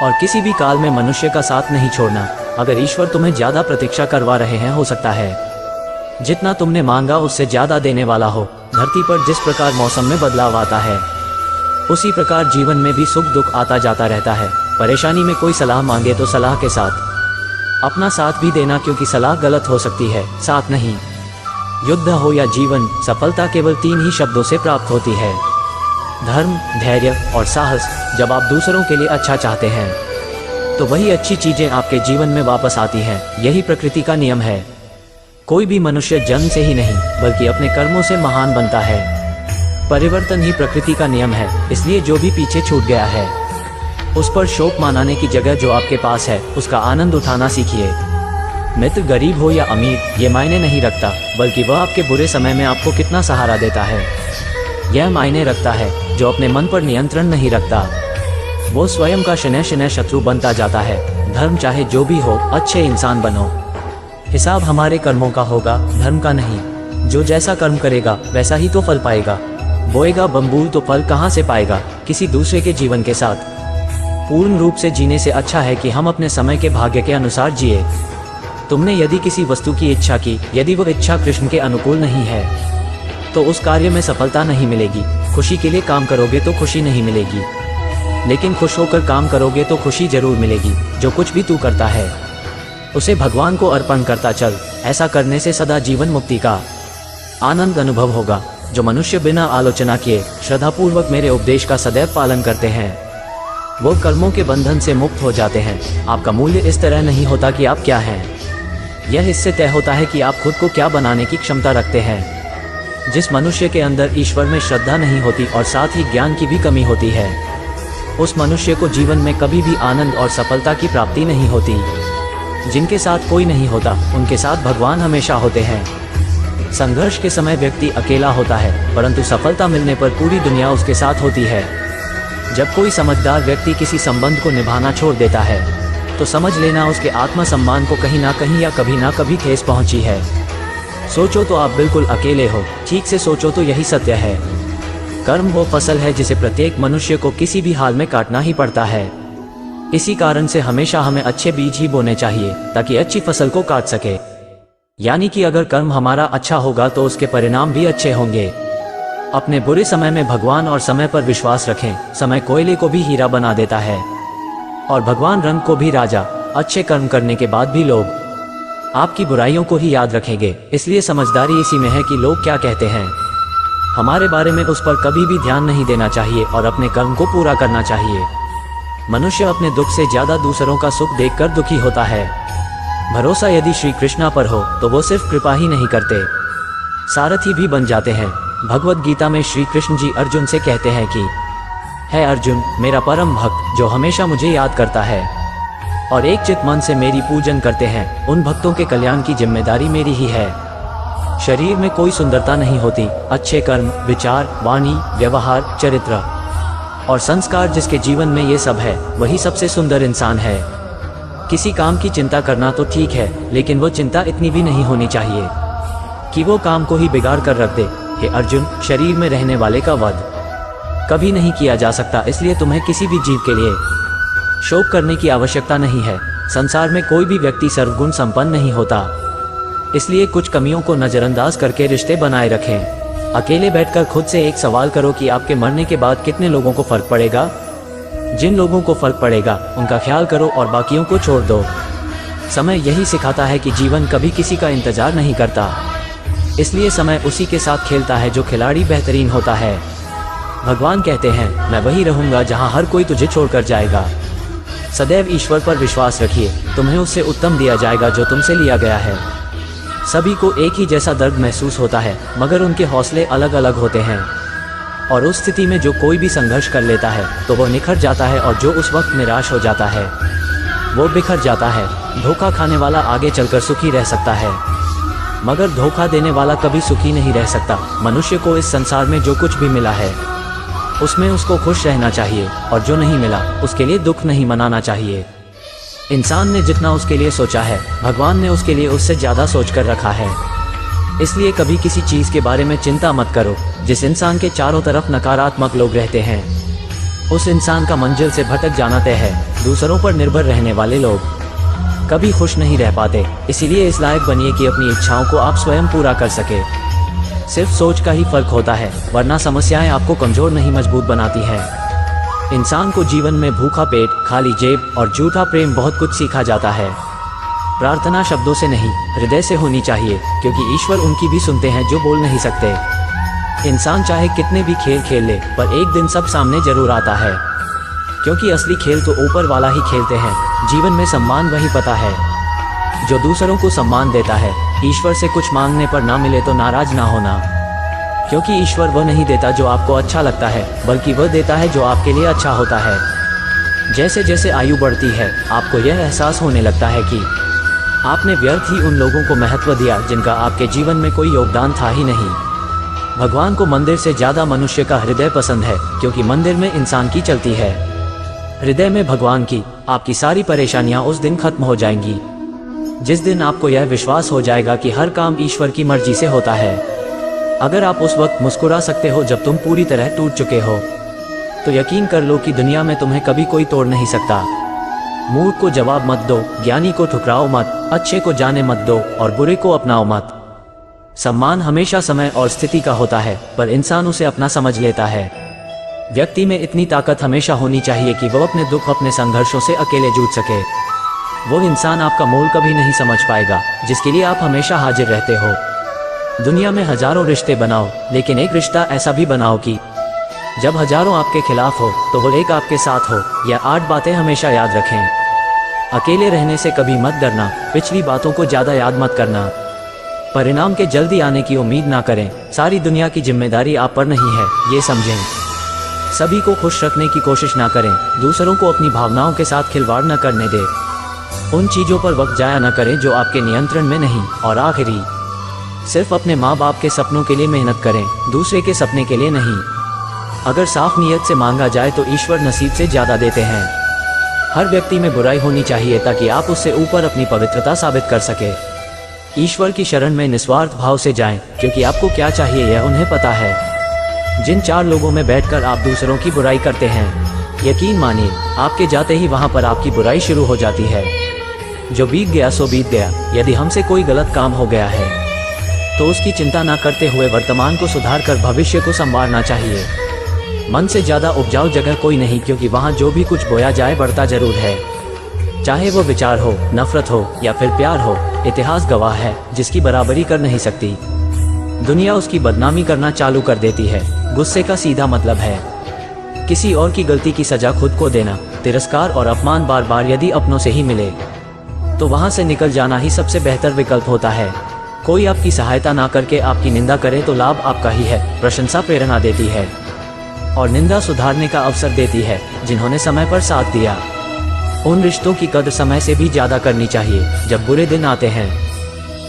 और किसी भी काल में मनुष्य का साथ नहीं छोड़ना। अगर ईश्वर तुम्हें ज्यादा प्रतीक्षा करवा रहे हैं, हो सकता है जितना तुमने मांगा उससे ज्यादा देने वाला हो। धरती पर जिस प्रकार मौसम में बदलाव आता है, उसी प्रकार जीवन में भी सुख दुख आता जाता रहता है। परेशानी में कोई सलाह मांगे तो सलाह के साथ अपना साथ भी देना, क्योंकि सलाह गलत हो सकती है, साथ नहीं। युद्ध हो या जीवन, सफलता केवल 3 ही शब्दों से प्राप्त होती है। धर्म, धैर्य और साहस। जब आप दूसरों के लिए अच्छा चाहते हैं तो वही अच्छी चीजें आपके जीवन में वापस आती हैं। यही प्रकृति का नियम है। कोई भी मनुष्य जन्म से ही नहीं बल्कि अपने कर्मों से महान बनता है। परिवर्तन ही प्रकृति का नियम है। इसलिए जो भी पीछे छूट गया है उस पर शोक मनाने की जगह जो आपके पास है उसका आनंद उठाना सीखिए। मित्र गरीब हो या अमीर ये मायने नहीं रखता, बल्कि वह आपके बुरे समय में आपको कितना सहारा देता है यह मायने रखता है। जो अपने मन पर नियंत्रण नहीं रखता वो स्वयं का शनैः शनैः शत्रु बनता जाता है। धर्म चाहे जो भी हो, अच्छे इंसान बनो। हिसाब हमारे कर्मों का होगा, धर्म का नहीं। जो जैसा कर्म करेगा वैसा ही तो फल पाएगा। बोएगा बम्बूल तो फल कहाँ से पाएगा? किसी दूसरे के जीवन के साथ पूर्ण रूप से जीने से अच्छा है कि हम अपने समय के भाग्य के अनुसार जिए। तुमने यदि किसी वस्तु की इच्छा की, यदि वो इच्छा कृष्ण के अनुकूल नहीं है तो उस कार्य में सफलता नहीं मिलेगी। खुशी के लिए काम करोगे तो खुशी नहीं मिलेगी, लेकिन खुश होकर काम करोगे तो खुशी जरूर मिलेगी। जो कुछ भी तू करता है उसे भगवान को अर्पण करता चल। ऐसा करने से सदा जीवन मुक्ति का आनंद अनुभव होगा। जो मनुष्य बिना आलोचना किए श्रद्धापूर्वक मेरे उपदेश का सदैव पालन करते हैं वो कर्मों के बंधन से मुक्त हो जाते हैं। आपका मूल्य इस तरह नहीं होता कि आप क्या हैं, यह इससे तय होता है कि आप खुद को क्या बनाने की क्षमता रखते हैं। जिस मनुष्य के अंदर ईश्वर में श्रद्धा नहीं होती और साथ ही ज्ञान की भी कमी होती है उस मनुष्य को जीवन में कभी भी आनंद और सफलता की प्राप्ति नहीं होती। जिनके साथ कोई नहीं होता उनके साथ भगवान हमेशा होते हैं। संघर्ष के समय व्यक्ति अकेला होता है, परंतु सफलता मिलने पर पूरी दुनिया उसके साथ होती है। जब कोई समझदार व्यक्ति किसी संबंध को निभाना छोड़ देता है तो समझ लेना उसके आत्मसम्मान को कहीं ना कहीं या कभी ना कभी ठेस पहुंची है। सोचो तो आप बिल्कुल अकेले हो, ठीक से सोचो तो यही सत्य है। कर्म वो फसल है जिसे प्रत्येक मनुष्य को किसी भी हाल में काटना ही पड़ता है। इसी कारण से हमेशा हमें अच्छे बीज ही बोने चाहिए ताकि अच्छी फसल को काट सके। यानी कि अगर कर्म हमारा अच्छा होगा तो उसके परिणाम भी अच्छे होंगे। अपने बुरे समय में भगवान और समय पर विश्वास रखें। समय कोयले को भी हीरा बना देता है और भगवान रंग को भी राजा। अच्छे कर्म करने के बाद भी लोग आपकी बुराइयों को ही याद रखेंगे। इसलिए समझदारी इसी में है कि लोग क्या कहते हैं हमारे बारे में, उस पर कभी भी ध्यान नहीं देना चाहिए और अपने कर्म को पूरा करना चाहिए। मनुष्य अपने दुख से ज्यादा दूसरों का सुख देखकर दुखी होता है। भरोसा यदि श्री कृष्णा पर हो तो वो सिर्फ कृपा ही नहीं करते, सारथी भी बन जाते हैं। भगवत गीता में श्री कृष्ण जी अर्जुन से कहते हैं कि है अर्जुन, मेरा परम भक्त जो हमेशा मुझे याद करता है और एक चित मन से मेरी पूजन करते हैं, उन भक्तों के कल्याण की जिम्मेदारी मेरी ही है। शरीर में कोई सुंदरता नहीं होती, अच्छे कर्म, विचार, वाणी, व्यवहार, चरित्र और संस्कार जिसके जीवन में ये सब है वही सबसे सुंदर इंसान है। किसी काम की चिंता करना तो ठीक है, लेकिन वो चिंता इतनी भी नहीं होनी चाहिए कि वो काम को ही बिगाड़ कर रख दे। हे अर्जुन, शरीर में रहने वाले का वध कभी नहीं किया जा सकता, इसलिए तुम्हें किसी भी जीव के लिए शोक करने की आवश्यकता नहीं है। संसार में कोई भी व्यक्ति सर्वगुण संपन्न नहीं होता, इसलिए कुछ कमियों को नजरअंदाज करके रिश्ते बनाए रखें। अकेले बैठकर खुद से एक सवाल करो कि आपके मरने के बाद कितने लोगों को फर्क पड़ेगा। जिन लोगों को फर्क पड़ेगा उनका ख्याल करो और बाकियों को छोड़ दो। समय यही सिखाता है कि जीवन कभी किसी का इंतजार नहीं करता, इसलिए समय उसी के साथ खेलता है जो खिलाड़ी बेहतरीन होता है। भगवान कहते हैं, मैं वही रहूंगा जहां हर कोई तुझे छोड़कर जाएगा। सदैव ईश्वर पर विश्वास रखिए, तुम्हें उससे उत्तम दिया जाएगा जो तुमसे लिया गया है। सभी को एक ही जैसा दर्द महसूस होता है, मगर उनके हौसले अलग अलग होते हैं और उस स्थिति में जो कोई भी संघर्ष कर लेता है तो वो निखर जाता है और जो उस वक्त निराश हो जाता है वो बिखर जाता है। धोखा खाने वाला आगे चलकर सुखी रह सकता है, मगर धोखा देने वाला कभी सुखी नहीं रह सकता। मनुष्य को इस संसार में जो कुछ भी मिला है उसमें उसको खुश रहना चाहिए और जो नहीं मिला उसके लिए दुख नहीं मनाना चाहिए। इंसान ने जितना उसके लिए सोचा है भगवान ने उसके लिए उससे ज्यादा सोच कर रखा है। इसलिए कभी किसी चीज के बारे में चिंता मत करो। जिस इंसान के चारों तरफ नकारात्मक लोग रहते हैं उस इंसान का मंजिल से भटक जाना तय है। दूसरों पर निर्भर रहने वाले लोग कभी खुश नहीं रह पाते, इसीलिए इस लायक बनिए कि अपनी इच्छाओं को आप स्वयं पूरा कर सके। सिर्फ सोच का ही फर्क होता है, वरना समस्याएं आपको कमजोर नहीं मजबूत बनाती हैं। इंसान को जीवन में भूखा पेट, खाली जेब और झूठा प्रेम बहुत कुछ सीखा जाता है। प्रार्थना शब्दों से नहीं हृदय से होनी चाहिए, क्योंकि ईश्वर उनकी भी सुनते हैं जो बोल नहीं सकते। इंसान चाहे कितने भी खेल खेल ले, पर एक दिन सब सामने जरूर आता है, क्योंकि असली खेल तो ऊपर वाला ही खेलते हैं। जीवन में सम्मान वही पता है जो दूसरों को सम्मान देता है। ईश्वर से कुछ मांगने पर ना मिले तो नाराज ना होना, क्योंकि ईश्वर वह नहीं देता जो आपको अच्छा लगता है, बल्कि वह देता है जो आपके लिए अच्छा होता है। जैसे जैसे आयु बढ़ती है, आपको यह एहसास होने लगता है कि आपने व्यर्थ ही उन लोगों को महत्व दिया जिनका आपके जीवन में कोई योगदान था ही नहीं। भगवान को मंदिर से ज्यादा मनुष्य का हृदय पसंद है, क्योंकि मंदिर में इंसान की चलती है। हृदय में भगवान की, आपकी सारी परेशानियां उस दिन खत्म हो जाएंगी जिस दिन आपको यह विश्वास हो जाएगा कि हर काम ईश्वर की मर्जी से होता है। अगर आप उस वक्त मुस्कुरा सकते हो जब तुम पूरी तरह टूट चुके हो, तो यकीन कर लो कि दुनिया में तुम्हें कभी कोई तोड़ नहीं सकता। मूर्ख को जवाब मत दो, ज्ञानी को ठुकराओ मत, अच्छे को जाने मत दो और बुरे को अपनाओ मत। सम्मान हमेशा समय और स्थिति का होता है, पर इंसान उसे अपना समझ लेता है। व्यक्ति में इतनी ताकत हमेशा होनी चाहिए कि वह अपने दुख, अपने संघर्षों से अकेले जूझ सके। वो इंसान आपका मोल कभी नहीं समझ पाएगा जिसके लिए आप हमेशा हाजिर रहते हो। दुनिया में हजारों रिश्ते बनाओ, लेकिन एक रिश्ता ऐसा भी बनाओ कि जब हजारों आपके खिलाफ हो तो वो एक आपके साथ हो। यह 8 बातें हमेशा याद रखें। अकेले रहने से कभी मत डरना, पिछली बातों को ज्यादा याद मत करना, परिणाम के जल्दी आने की उम्मीद ना करें। सारी दुनिया की जिम्मेदारी आप पर नहीं है, ये समझें। सभी को खुश रखने की कोशिश ना करें, दूसरों को अपनी भावनाओं के साथ खिलवाड़ न करने दें। उन चीजों पर वक्त जाया न करें जो आपके नियंत्रण में नहीं। और आखिरी, सिर्फ अपने माँ बाप के सपनों के लिए मेहनत करें, दूसरे के सपने के लिए नहीं। अगर साफ नीयत से मांगा जाए तो ईश्वर नसीब से ज्यादा देते हैं। हर व्यक्ति में बुराई होनी चाहिए ताकि आप उससे ऊपर अपनी पवित्रता साबित कर सके। ईश्वर की शरण में निस्वार्थ भाव से जाएं, क्योंकि आपको क्या चाहिए यह उन्हें पता है। जिन 4 लोगों में बैठकर आप दूसरों की बुराई करते हैं, यकीन मानिए आपके जाते ही वहां पर आपकी बुराई शुरू हो जाती है। जो बीत गया सो बीत गया। यदि हमसे कोई गलत काम हो गया है तो उसकी चिंता ना करते हुए वर्तमान को सुधार कर भविष्य को संवारना चाहिए। मन से ज्यादा उपजाऊ जगह कोई नहीं, क्योंकि वहाँ जो भी कुछ बोया जाए बढ़ता जरूर है। चाहे वो विचार हो, नफरत हो या फिर प्यार हो, इतिहास गवाह है जिसकी बराबरी कर नहीं सकती। दुनिया उसकी बदनामी करना चालू कर देती है। गुस्से का सीधा मतलब है किसी और की गलती की सजा खुद को देना। तिरस्कार और अपमान बार बार यदि अपनों से ही मिले तो वहां से निकल जाना ही सबसे बेहतर विकल्प होता है। कोई आपकी सहायता ना करके आपकी निंदा करे तो लाभ आपका ही है। प्रशंसा प्रेरणा देती है और निंदा सुधारने का अवसर देती है। जिन्होंने समय पर साथ दिया, उन रिश्तों की कद्र समय से भी ज्यादा करनी चाहिए। जब बुरे दिन आते हैं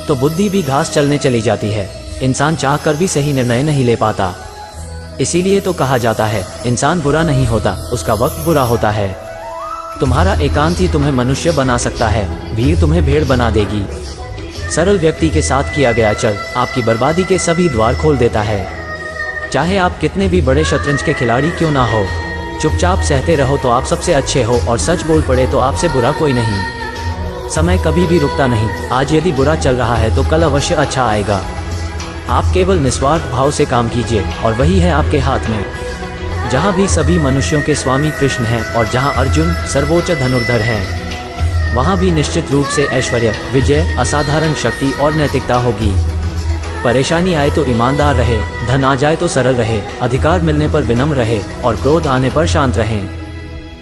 तो बुद्धि भी घास चलने चली जाती है। इंसान चाहकर भी सही निर्णय नहीं ले पाता। इसीलिए तो कहा जाता है इंसान बुरा नहीं होता, उसका वक्त बुरा होता है। तुम्हारा एकांत ही तुम्हें मनुष्य बना सकता है, भीड़ तुम्हें भेड़ बना देगी। सरल व्यक्ति के साथ किया गया चल आपकी बर्बादी के सभी द्वार खोल देता है। चाहे आप कितने भी बड़े शतरंज के खिलाड़ी क्यों ना हो, चुपचाप सहते रहो तो आप सबसे अच्छे हो, और सच बोल पड़े तो आपसे बुरा कोई नहीं। समय कभी भी रुकता नहीं। आज यदि बुरा चल रहा है तो कल अवश्य अच्छा आएगा। आप केवल निस्वार्थ भाव से काम कीजिए और वही है आपके हाथ में। जहाँ भी सभी मनुष्यों के स्वामी कृष्ण हैं और जहाँ अर्जुन सर्वोच्च धनुर्धर हैं, वहाँ भी निश्चित रूप से ऐश्वर्य, विजय, असाधारण शक्ति और नैतिकता होगी। परेशानी आए तो ईमानदार रहे, धन आ जाए तो सरल रहे, अधिकार मिलने पर विनम्र रहे और क्रोध आने पर शांत रहें।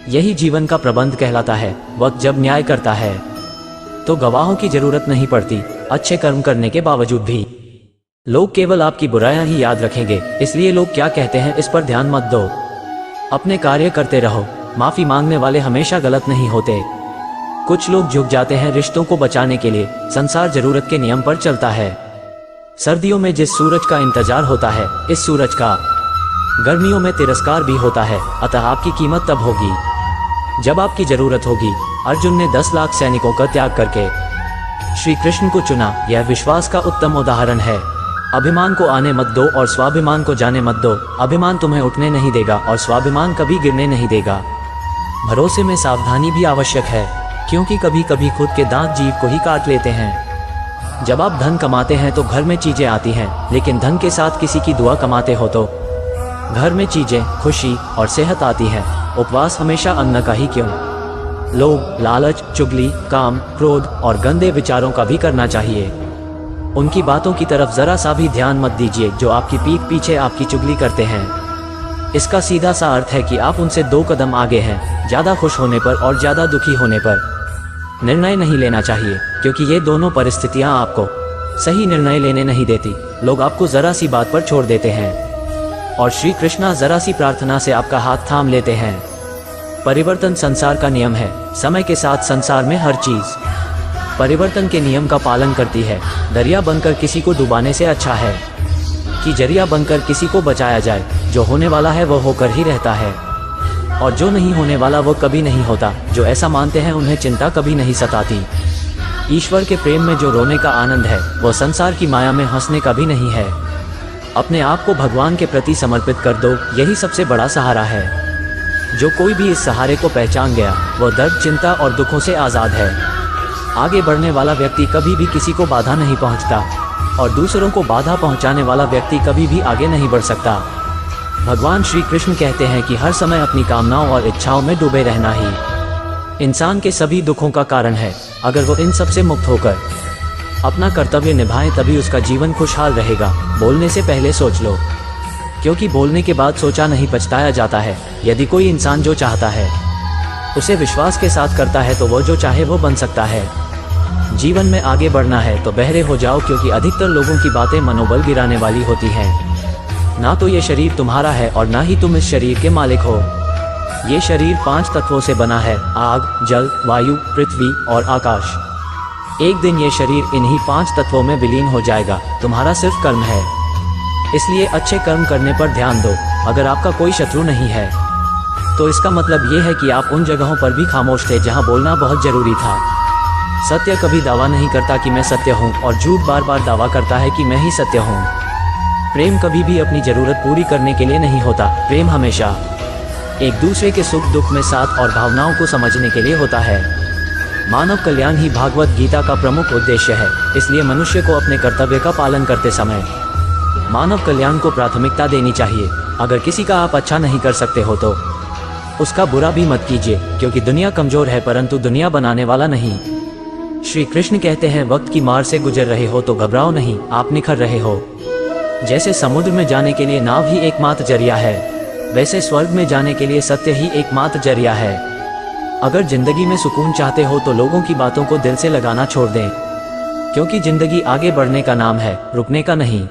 यही जीवन का प्रबंध कहलाता है। वक्त जब न्याय करता है तो गवाहों की जरूरत नहीं पड़ती। अच्छे कर्म करने के बावजूद भी लोग केवल आपकी बुराइयां ही याद रखेंगे। इसलिए लोग क्या कहते हैं इस पर ध्यान मत दो, अपने कार्य करते रहो। माफी मांगने वाले हमेशा गलत नहीं होते। कुछ लोग झुक जाते हैं रिश्तों को बचाने के लिए। संसार जरूरत के नियम पर चलता है। सर्दियों में जिस सूरज का इंतजार होता है, इस सूरज का गर्मियों में तिरस्कार भी होता है। अतः आपकी कीमत तब होगी जब आपकी जरूरत होगी। अर्जुन ने 10 लाख सैनिकों का त्याग करके श्री कृष्ण को चुना। यह विश्वास का उत्तम उदाहरण है। अभिमान को आने मत दो और स्वाभिमान को जाने मत दो। अभिमान तुम्हें उठने नहीं देगा और स्वाभिमान कभी गिरने नहीं देगा। भरोसे में सावधानी भी आवश्यक है, क्योंकि कभी कभी खुद के दांत जीभ को ही काट लेते हैं। जब आप धन कमाते हैं तो घर में चीजें आती हैं, लेकिन धन के साथ किसी की दुआ कमाते हो तो घर में चीजें, खुशी और सेहत आती है। उपवास हमेशा अन्न का ही क्यों, लोभ, लालच, चुगली, काम, क्रोध और गंदे विचारों का भी करना चाहिए। उनकी बातों की तरफ जरा सा भी ध्यान मत दीजिए जो आपकी पीठ पीछे आपकी चुगली करते हैं। इसका सीधा सा अर्थ है कि आप उनसे 2 कदम आगे हैं, ज़्यादा खुश होने पर और ज़्यादा दुखी होने पर। निर्णय नहीं लेना चाहिए क्योंकि ये दोनों परिस्थितियाँ आपको सही निर्णय लेने नहीं देती। लोग आपको ज़रा सी बात पर छोड़ देते हैं और श्री कृष्णा ज़रा सी प्रार्थना से आपका हाथ थाम लेते हैं। परिवर्तन संसार का नियम है। समय के साथ संसार में हर चीज़ परिवर्तन के नियम का पालन करती है। दरिया बनकर किसी को डुबाने से अच्छा है कि जरिया बनकर किसी को बचाया जाए। जो होने वाला है वो होकर ही रहता है और जो नहीं होने वाला वो कभी नहीं होता। जो ऐसा मानते हैं उन्हें चिंता कभी नहीं सताती। ईश्वर के प्रेम में जो रोने का आनंद है वो संसार की माया में हंसने का भी नहीं है। अपने आप को भगवान के प्रति समर्पित कर दो, यही सबसे बड़ा सहारा है। जो कोई भी इस सहारे को पहचान गया वो दर्द, चिंता और दुखों से आज़ाद है। आगे बढ़ने वाला व्यक्ति कभी भी किसी को बाधा नहीं पहुंचता और दूसरों को बाधा पहुंचाने वाला व्यक्ति कभी भी आगे नहीं बढ़ सकता। भगवान श्री कृष्ण कहते हैं कि हर समय अपनी कामनाओं और इच्छाओं में डूबे रहना ही इंसान के सभी दुखों का कारण है। अगर वो इन सब से मुक्त होकर अपना कर्तव्य निभाए तभी उसका जीवन खुशहाल रहेगा। बोलने से पहले सोच लो, क्योंकि बोलने के बाद सोचा नहीं पछताया जाता है। यदि कोई इंसान जो चाहता है उसे विश्वास के साथ करता है तो वो जो चाहे वो बन सकता है। जीवन में आगे बढ़ना है तो बहरे हो जाओ, क्योंकि अधिकतर लोगों की बातें मनोबल गिराने वाली होती हैं। ना तो ये शरीर तुम्हारा है और ना ही तुम इस शरीर के मालिक हो। ये शरीर 5 तत्वों से बना है, आग, जल, वायु, पृथ्वी और आकाश। एक दिन ये शरीर इन्हीं 5 तत्वों में विलीन हो जाएगा। तुम्हारा सिर्फ कर्म है, इसलिए अच्छे कर्म करने पर ध्यान दो। अगर आपका कोई शत्रु नहीं है तो इसका मतलब ये है कि आप उन जगहों पर भी खामोश थे जहां बोलना बहुत जरूरी था। सत्य कभी दावा नहीं करता कि मैं सत्य हूं और झूठ बार बार दावा करता है कि मैं ही सत्य हूं। प्रेम कभी भी अपनी जरूरत पूरी करने के लिए नहीं होता। प्रेम हमेशा एक दूसरे के सुख दुख में साथ और भावनाओं को समझने के लिए होता है। मानव कल्याण ही भागवत गीता का प्रमुख उद्देश्य है। इसलिए मनुष्य को अपने कर्तव्य का पालन करते समय मानव कल्याण को प्राथमिकता देनी चाहिए। अगर किसी का आप अच्छा नहीं कर सकते हो तो उसका बुरा भी मत कीजिए, क्योंकि दुनिया कमजोर है परंतु दुनिया बनाने वाला नहीं। श्री कृष्ण कहते हैं, वक्त की मार से गुजर रहे हो तो घबराओ नहीं, आप निखर रहे हो। जैसे समुद्र में जाने के लिए नाव ही एकमात्र जरिया है, वैसे स्वर्ग में जाने के लिए सत्य ही एकमात्र जरिया है। अगर जिंदगी में सुकून चाहते हो तो लोगों की बातों को दिल से लगाना छोड़ दें, क्योंकि जिंदगी आगे बढ़ने का नाम है, रुकने का नहीं।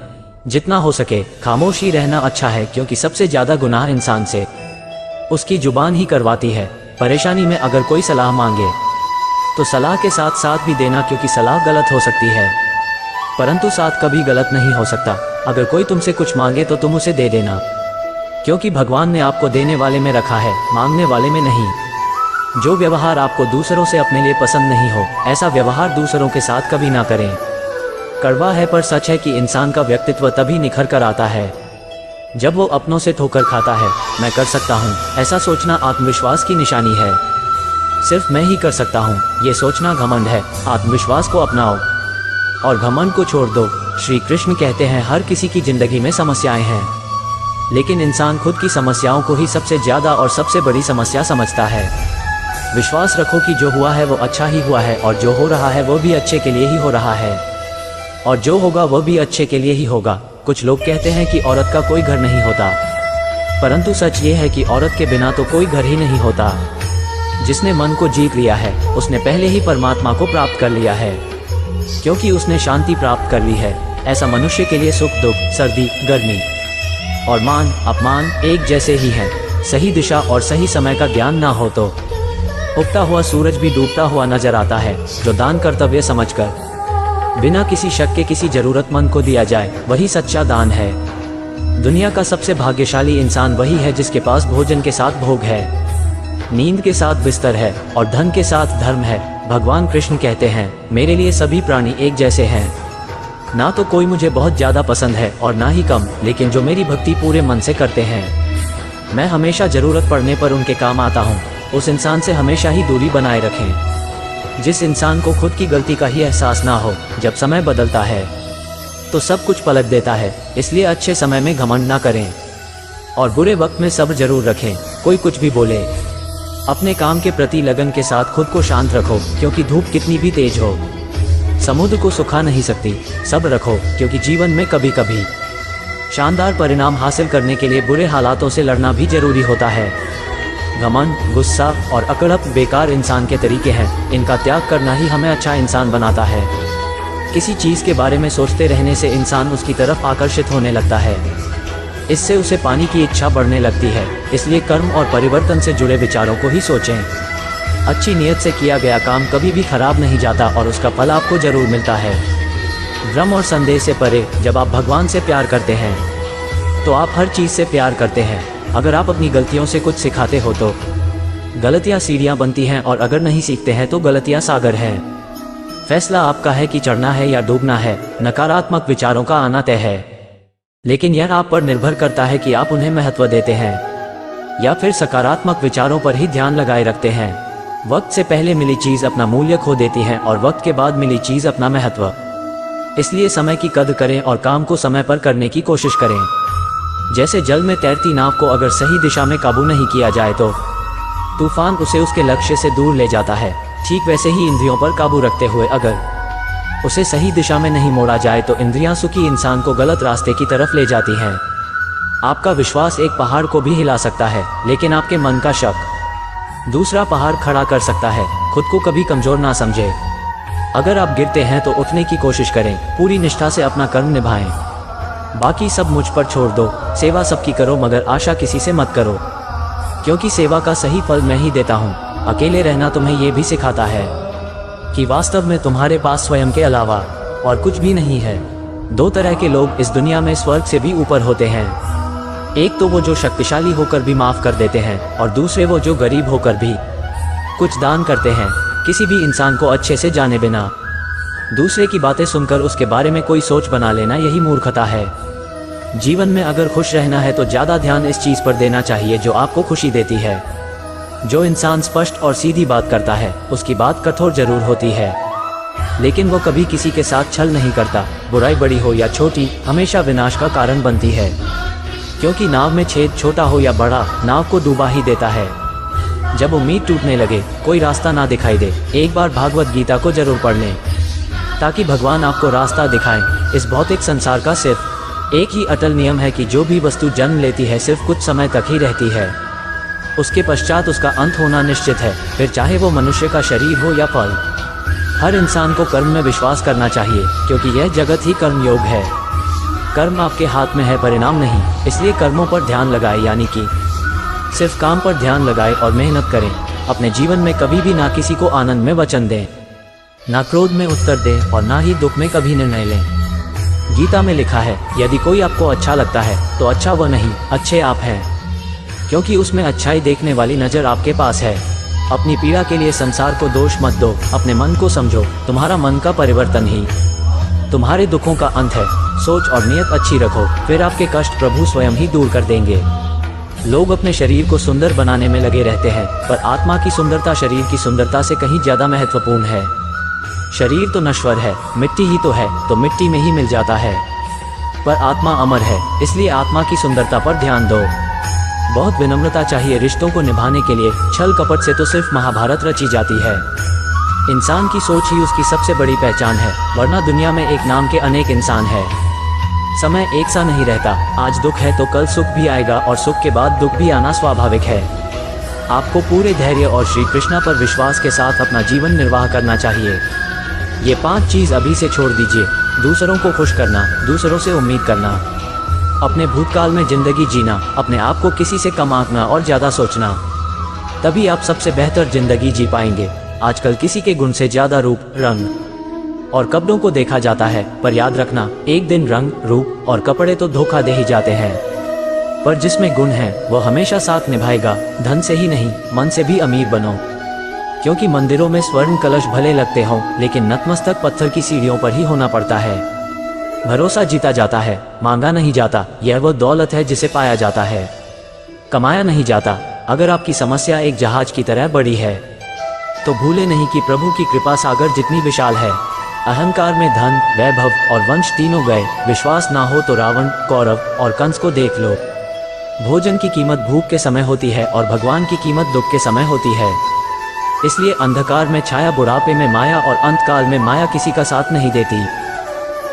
जितना हो सके खामोश ही रहना अच्छा है, क्योंकि सबसे ज्यादा गुनाह इंसान से उसकी जुबान ही करवाती है। परेशानी में अगर कोई सलाह मांगे तो सलाह के साथ साथ भी देना, क्योंकि सलाह गलत हो सकती है परंतु साथ कभी गलत नहीं हो सकता। अगर कोई तुमसे कुछ मांगे तो तुम उसे दे देना, क्योंकि भगवान ने आपको देने वाले में रखा है, मांगने वाले में नहीं। जो व्यवहार आपको दूसरों से अपने लिए पसंद नहीं हो, ऐसा व्यवहार दूसरों के साथ कभी ना करें। कड़वा है पर सच है कि इंसान का व्यक्तित्व तभी निखर कर आता है जब वो अपनों से ठोकर खाता है। मैं कर सकता हूँ, ऐसा सोचना आत्मविश्वास की निशानी है। सिर्फ मैं ही कर सकता हूँ, ये सोचना घमंड है। आत्मविश्वास को अपनाओ और घमंड को छोड़ दो। श्री कृष्ण कहते हैं, हर किसी की जिंदगी में समस्याएं हैं, लेकिन इंसान खुद की समस्याओं को ही सबसे ज्यादा और सबसे बड़ी समस्या समझता है। विश्वास रखो कि जो हुआ है वो अच्छा ही हुआ है और जो हो रहा है वो भी अच्छे के लिए ही हो रहा है और जो होगा वो भी अच्छे के लिए ही होगा। कुछ लोग कहते हैं कि औरत का कोई घर नहीं होता, परंतु सच ये है कि औरत के बिना तो कोई घर ही नहीं होता। जिसने मन को जीत लिया है उसने पहले ही परमात्मा को प्राप्त कर लिया है, क्योंकि उसने शांति प्राप्त कर ली है। ऐसा मनुष्य के लिए सुख दुख, सर्दी गर्मी और मान अपमान एक जैसे ही हैं। सही दिशा और सही समय का ज्ञान ना हो तो उगता हुआ सूरज भी डूबता हुआ नजर आता है। जो दान कर्तव्य समझकर बिना किसी शक के किसी जरूरतमंद को दिया जाए, वही सच्चा दान है। दुनिया का सबसे भाग्यशाली इंसान वही है जिसके पास भोजन के साथ भोग है, नींद के साथ बिस्तर है और धन के साथ धर्म है। भगवान कृष्ण कहते हैं, मेरे लिए सभी प्राणी एक जैसे हैं। ना तो कोई मुझे बहुत ज्यादा पसंद है और ना ही कम, लेकिन जो मेरी भक्ति पूरे मन से करते हैं, मैं हमेशा जरूरत पड़ने पर उनके काम आता हूँ। उस इंसान से हमेशा ही दूरी बनाए रखें जिस इंसान को खुद की गलती का ही एहसास ना हो। जब समय बदलता है तो सब कुछ पलट देता है, इसलिए अच्छे समय में घमंड ना करें और बुरे वक्त में सब्र जरूर रखें। कोई कुछ भी बोले, अपने काम के प्रति लगन के साथ खुद को शांत रखो, क्योंकि धूप कितनी भी तेज हो, समुद्र को सुखा नहीं सकती। सब्र रखो, क्योंकि जीवन में कभी कभी शानदार परिणाम हासिल करने के लिए बुरे हालातों से लड़ना भी जरूरी होता है। घमंड, गुस्सा और अकड़प बेकार इंसान के तरीके हैं। इनका त्याग करना ही हमें अच्छा इंसान बनाता है। किसी चीज़ के बारे में सोचते रहने से इंसान उसकी तरफ आकर्षित होने लगता है। इससे उसे पाने की इच्छा बढ़ने लगती है। इसलिए कर्म और परिवर्तन से जुड़े विचारों को ही सोचें। अच्छी नीयत से किया गया काम कभी भी खराब नहीं जाता और उसका फल आपको जरूर मिलता है। भ्रम और संदेह से परे, जब आप भगवान से प्यार करते हैं तो आप हर चीज़ से प्यार करते हैं। अगर आप अपनी गलतियों से कुछ सिखाते हो तो गलतियाँ सीढ़ियाँ बनती हैं, और अगर नहीं सीखते हैं तो गलतियाँ सागर हैं। फैसला आपका है कि चढ़ना है या डूबना है। नकारात्मक विचारों का आना तय है, लेकिन यह आप पर निर्भर करता है कि आप उन्हें महत्व देते हैं या फिर सकारात्मक विचारों पर ही ध्यान लगाए रखते हैं। वक्त से पहले मिली चीज़ अपना मूल्य खो देती है और वक्त के बाद मिली चीज़ अपना महत्व। इसलिए समय की कद्र करें और काम को समय पर करने की कोशिश करें। जैसे जल में तैरती नाव को अगर सही दिशा में काबू नहीं किया जाए तो तूफान उसे उसके लक्ष्य से दूर ले जाता है। ठीक वैसे ही इंद्रियों पर काबू रखते हुए अगर उसे सही दिशा में नहीं मोड़ा जाए तो इंद्रियां सुखी इंसान को गलत रास्ते की तरफ ले जाती हैं। आपका विश्वास एक पहाड़ को भी हिला सकता है, लेकिन आपके मन का शक दूसरा पहाड़ खड़ा कर सकता है। खुद को कभी कमजोर ना समझे। अगर आप गिरते हैं तो उठने की कोशिश करें। पूरी निष्ठा से अपना कर्म निभाएं। बाकी सब मुझ पर छोड़ दो। सेवा सबकी करो, मगर आशा किसी से मत करो, क्योंकि सेवा का सही फल मैं ही देता हूँ। अकेले रहना तुम्हें ये भी सिखाता है कि वास्तव में तुम्हारे पास स्वयं के अलावा और कुछ भी नहीं है। दो तरह के लोग इस दुनिया में स्वर्ग से भी ऊपर होते हैं। एक तो वो जो शक्तिशाली होकर भी माफ कर देते हैं, और दूसरे वो जो गरीब होकर भी कुछ दान करते हैं, किसी भी इंसान को अच्छे से जाने बिना। दूसरे की बातें सुनकर उसके बारे में कोई सोच बना लेना, यही मूर्खता है। जीवन में अगर खुश रहना है तो ज़्यादा ध्यान इस चीज़ पर देना चाहिए जो आपको खुशी देती है। जो इंसान स्पष्ट और सीधी बात करता है उसकी बात कठोर जरूर होती है, लेकिन वो कभी किसी के साथ छल नहीं करता। बुराई बड़ी हो या छोटी हमेशा विनाश का कारण बनती है, क्योंकि नाव में छेद छोटा हो या बड़ा, नाव को डूबा ही देता है। जब उम्मीद टूटने लगे, कोई रास्ता ना दिखाई दे, एक बार भागवत गीता को जरूर पढ़ लें, ताकि भगवान आपको रास्ता दिखाएं। इस भौतिक संसार का सिर्फ एक ही अटल नियम है कि जो भी वस्तु जन्म लेती है सिर्फ कुछ समय तक ही रहती है। उसके पश्चात उसका अंत होना निश्चित है, फिर चाहे वो मनुष्य का शरीर हो या फल। हर इंसान को कर्म में विश्वास करना चाहिए, क्योंकि यह जगत ही कर्म योग है। कर्म आपके हाथ में है, परिणाम नहीं। इसलिए कर्मों पर ध्यान लगाए, यानी कि सिर्फ काम पर ध्यान लगाए और मेहनत करें। अपने जीवन में कभी भी ना किसी को आनंद में वचन दें, ना क्रोध में उत्तर दें, और ना ही दुख में कभी निर्णय लें। गीता में लिखा है, यदि कोई आपको अच्छा लगता है तो अच्छा वो नहीं, अच्छे आप हैं, क्योंकि उसमें अच्छाई देखने वाली नज़र आपके पास है। अपनी पीड़ा के लिए संसार को दोष मत दो, अपने मन को समझो। तुम्हारा मन का परिवर्तन ही तुम्हारे दुखों का अंत है। सोच और नियत अच्छी रखो, फिर आपके कष्ट प्रभु स्वयं ही दूर कर देंगे। लोग अपने शरीर को सुंदर बनाने में लगे रहते हैं, पर आत्मा की सुंदरता शरीर की सुंदरता से कहीं ज़्यादा महत्वपूर्ण है। शरीर तो नश्वर है, मिट्टी ही तो मिट्टी में ही मिल जाता है, पर आत्मा अमर है। इसलिए आत्मा की सुंदरता पर ध्यान दो। बहुत विनम्रता चाहिए रिश्तों को निभाने के लिए। छल कपट से तो सिर्फ महाभारत रची जाती है। इंसान की सोच ही उसकी सबसे बड़ी पहचान है, वरना दुनिया में एक नाम के अनेक इंसान है। समय एक सा नहीं रहता। आज दुख है तो कल सुख भी आएगा, और सुख के बाद दुख भी आना स्वाभाविक है। आपको पूरे धैर्य और श्री कृष्णा पर विश्वास के साथ अपना जीवन निर्वाह करना चाहिए। ये 5 चीज़ अभी से छोड़ दीजिए। दूसरों को खुश करना, दूसरों से उम्मीद करना, अपने भूतकाल में जिंदगी जीना, अपने आप को किसी से कम आंकना और ज़्यादा सोचना, तभी आप सबसे बेहतर जिंदगी जी पाएंगे। आजकल किसी के गुण से ज़्यादा रूप, रंग और कपड़ों को देखा जाता है, पर याद रखना, एक दिन रंग, रूप और कपड़े तो धोखा दे ही जाते हैं, पर जिसमें गुण है वह हमेशा साथ निभाएगा। धन से ही नहीं, मन से भी अमीर बनो, क्योंकि मंदिरों में स्वर्ण कलश भले लगते हों, लेकिन नतमस्तक पत्थर की सीढ़ियों पर ही होना पड़ता है। भरोसा जीता जाता है, मांगा नहीं जाता। यह वो दौलत है जिसे पाया जाता है, कमाया नहीं जाता। अगर आपकी समस्या एक जहाज की तरह बड़ी है तो भूले नहीं कि प्रभु की कृपा सागर जितनी विशाल है। अहंकार में धन, वैभव और वंश तीनों गए। विश्वास ना हो तो रावण, कौरव और कंस को देख लो। भोजन की कीमत भूख के समय होती है और भगवान की कीमत दुख के समय होती है। इसलिए अंधकार में छाया बुढ़ापे में माया और अंतकाल में माया किसी का साथ नहीं देती।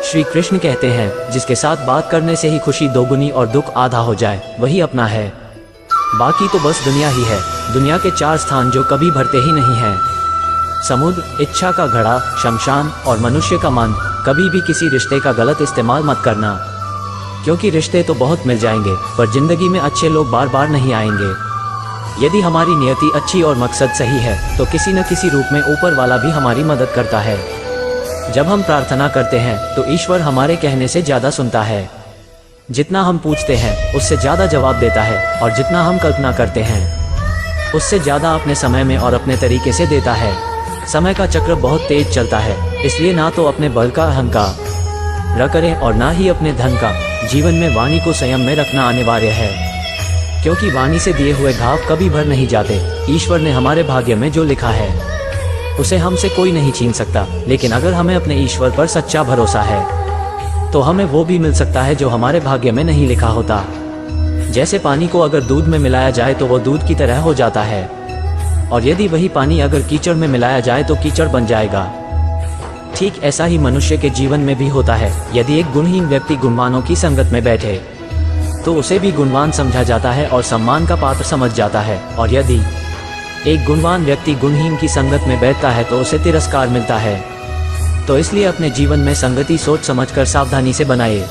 श्री कृष्ण कहते हैं, जिसके साथ बात करने से ही खुशी दोगुनी और दुख आधा हो जाए वही अपना है, बाकी तो बस दुनिया ही है। दुनिया के 4 स्थान जो कभी भरते ही नहीं हैं, समुद्र, इच्छा का घड़ा, शमशान और मनुष्य का मन। कभी भी किसी रिश्ते का गलत इस्तेमाल मत करना, क्योंकि रिश्ते तो बहुत मिल जाएंगे पर जिंदगी में अच्छे लोग बार बार नहीं आएंगे। यदि हमारी नियति अच्छी और मकसद सही है तो किसी न किसी रूप में ऊपर वाला भी हमारी मदद करता है। जब हम प्रार्थना करते हैं तो ईश्वर हमारे कहने से ज़्यादा सुनता है। जितना हम पूछते हैं उससे ज़्यादा जवाब देता है, और जितना हम कल्पना करते हैं उससे ज़्यादा अपने समय में और अपने तरीके से देता है। समय का चक्र बहुत तेज चलता है, इसलिए ना तो अपने बल का अहंकार करें और ना ही अपने धन का। जीवन में वाणी को संयम में रखना अनिवार्य है, क्योंकि वाणी से दिए हुए घाव कभी भर नहीं जाते। ईश्वर ने हमारे भाग्य में जो लिखा है उसे हमसे कोई नहीं छीन सकता, लेकिन अगर हमें अपने ईश्वर पर सच्चा भरोसा है तो हमें वो भी मिल सकता है जो हमारे भाग्य में नहीं लिखा होता। जैसे पानी को अगर दूध में मिलाया जाए तो वो दूध की तरह हो जाता है, और यदि वही पानी अगर कीचड़ में मिलाया जाए तो कीचड़ बन जाएगा। ठीक ऐसा ही मनुष्य के जीवन में भी होता है। यदि एक गुणहीन व्यक्ति गुणवानों की संगत में बैठे तो उसे भी गुणवान समझा जाता है और सम्मान का पात्र समझ जाता है, और यदि एक गुणवान व्यक्ति गुणहीन की संगत में बैठता है तो उसे तिरस्कार मिलता है। तो इसलिए अपने जीवन में संगति सोच समझकर सावधानी से बनाए।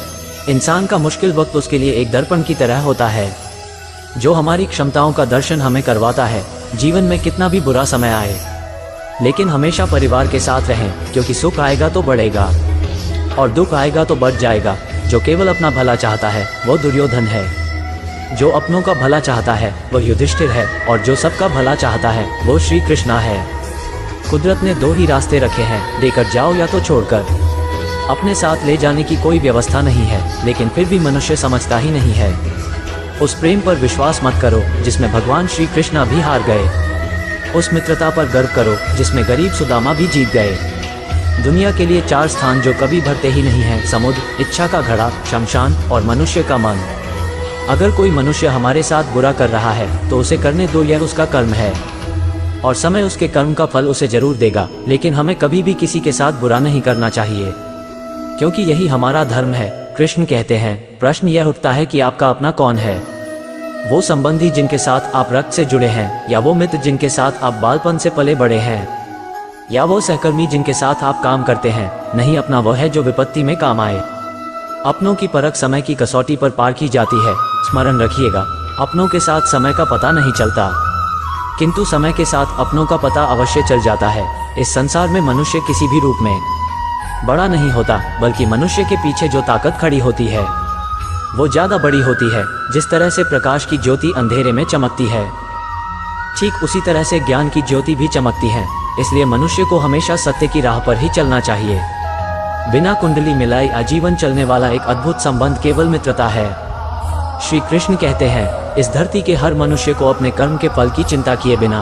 इंसान का मुश्किल वक्त उसके लिए एक दर्पण की तरह होता है, जो हमारी क्षमताओं का दर्शन हमें करवाता है। जीवन में कितना भी बुरा समय आए, लेकिन हमेशा परिवार के साथ रहें, क्योंकि सुख आएगा तो बढ़ेगा और दुख आएगा तो बढ़ जाएगा। जो केवल अपना भला चाहता है वो दुर्योधन है, जो अपनों का भला चाहता है वह युधिष्ठिर है, और जो सबका भला चाहता है वो श्री कृष्णा है। कुदरत ने 2 ही रास्ते रखे हैं, देकर जाओ या तो छोड़कर। अपने साथ ले जाने की कोई व्यवस्था नहीं है, लेकिन फिर भी मनुष्य समझता ही नहीं है। उस प्रेम पर विश्वास मत करो जिसमें भगवान श्री कृष्णा भी हार गए। उस मित्रता पर गर्व करो जिसमें गरीब सुदामा भी जीत गए। दुनिया के लिए 4 स्थान जो कभी भरते ही नहीं हैं, समुद्र, इच्छा का घड़ा, शमशान और मनुष्य का मन। अगर कोई मनुष्य हमारे साथ बुरा कर रहा है तो उसे करने दो, यह उसका कर्म है और समय उसके कर्म का फल उसे जरूर देगा। लेकिन हमें कभी भी किसी के साथ बुरा नहीं करना चाहिए, क्योंकि यही हमारा धर्म है। कृष्ण कहते हैं, प्रश्न यह उठता है कि आपका अपना कौन है? वो संबंधी जिनके साथ आप रक्त से जुड़े हैं, या वो मित्र जिनके साथ आप बालपन से पले बड़े हैं, या वो सहकर्मी जिनके साथ आप काम करते हैं? नहीं, अपना वह है जो विपत्ति में काम आए। अपनों की परख समय की कसौटी पर पार की जाती है। स्मरण रखिएगा, अपनों के साथ समय का पता नहीं चलता, किंतु समय के साथ अपनों का पता अवश्य चल जाता है। इस संसार में मनुष्य किसी भी रूप में बड़ा नहीं होता, बल्कि मनुष्य के पीछे जो ताकत खड़ी होती है वो ज्यादा बड़ी होती है। जिस तरह से प्रकाश की ज्योति अंधेरे में चमकती है, ठीक उसी तरह से ज्ञान की ज्योति भी चमकती है। इसलिए मनुष्य को हमेशा सत्य की राह पर ही चलना चाहिए। बिना कुंडली मिलाए आजीवन चलने वाला एक अद्भुत संबंध केवल मित्रता है। श्री कृष्ण कहते हैं, इस धरती के हर मनुष्य को अपने कर्म के फल की चिंता किए बिना,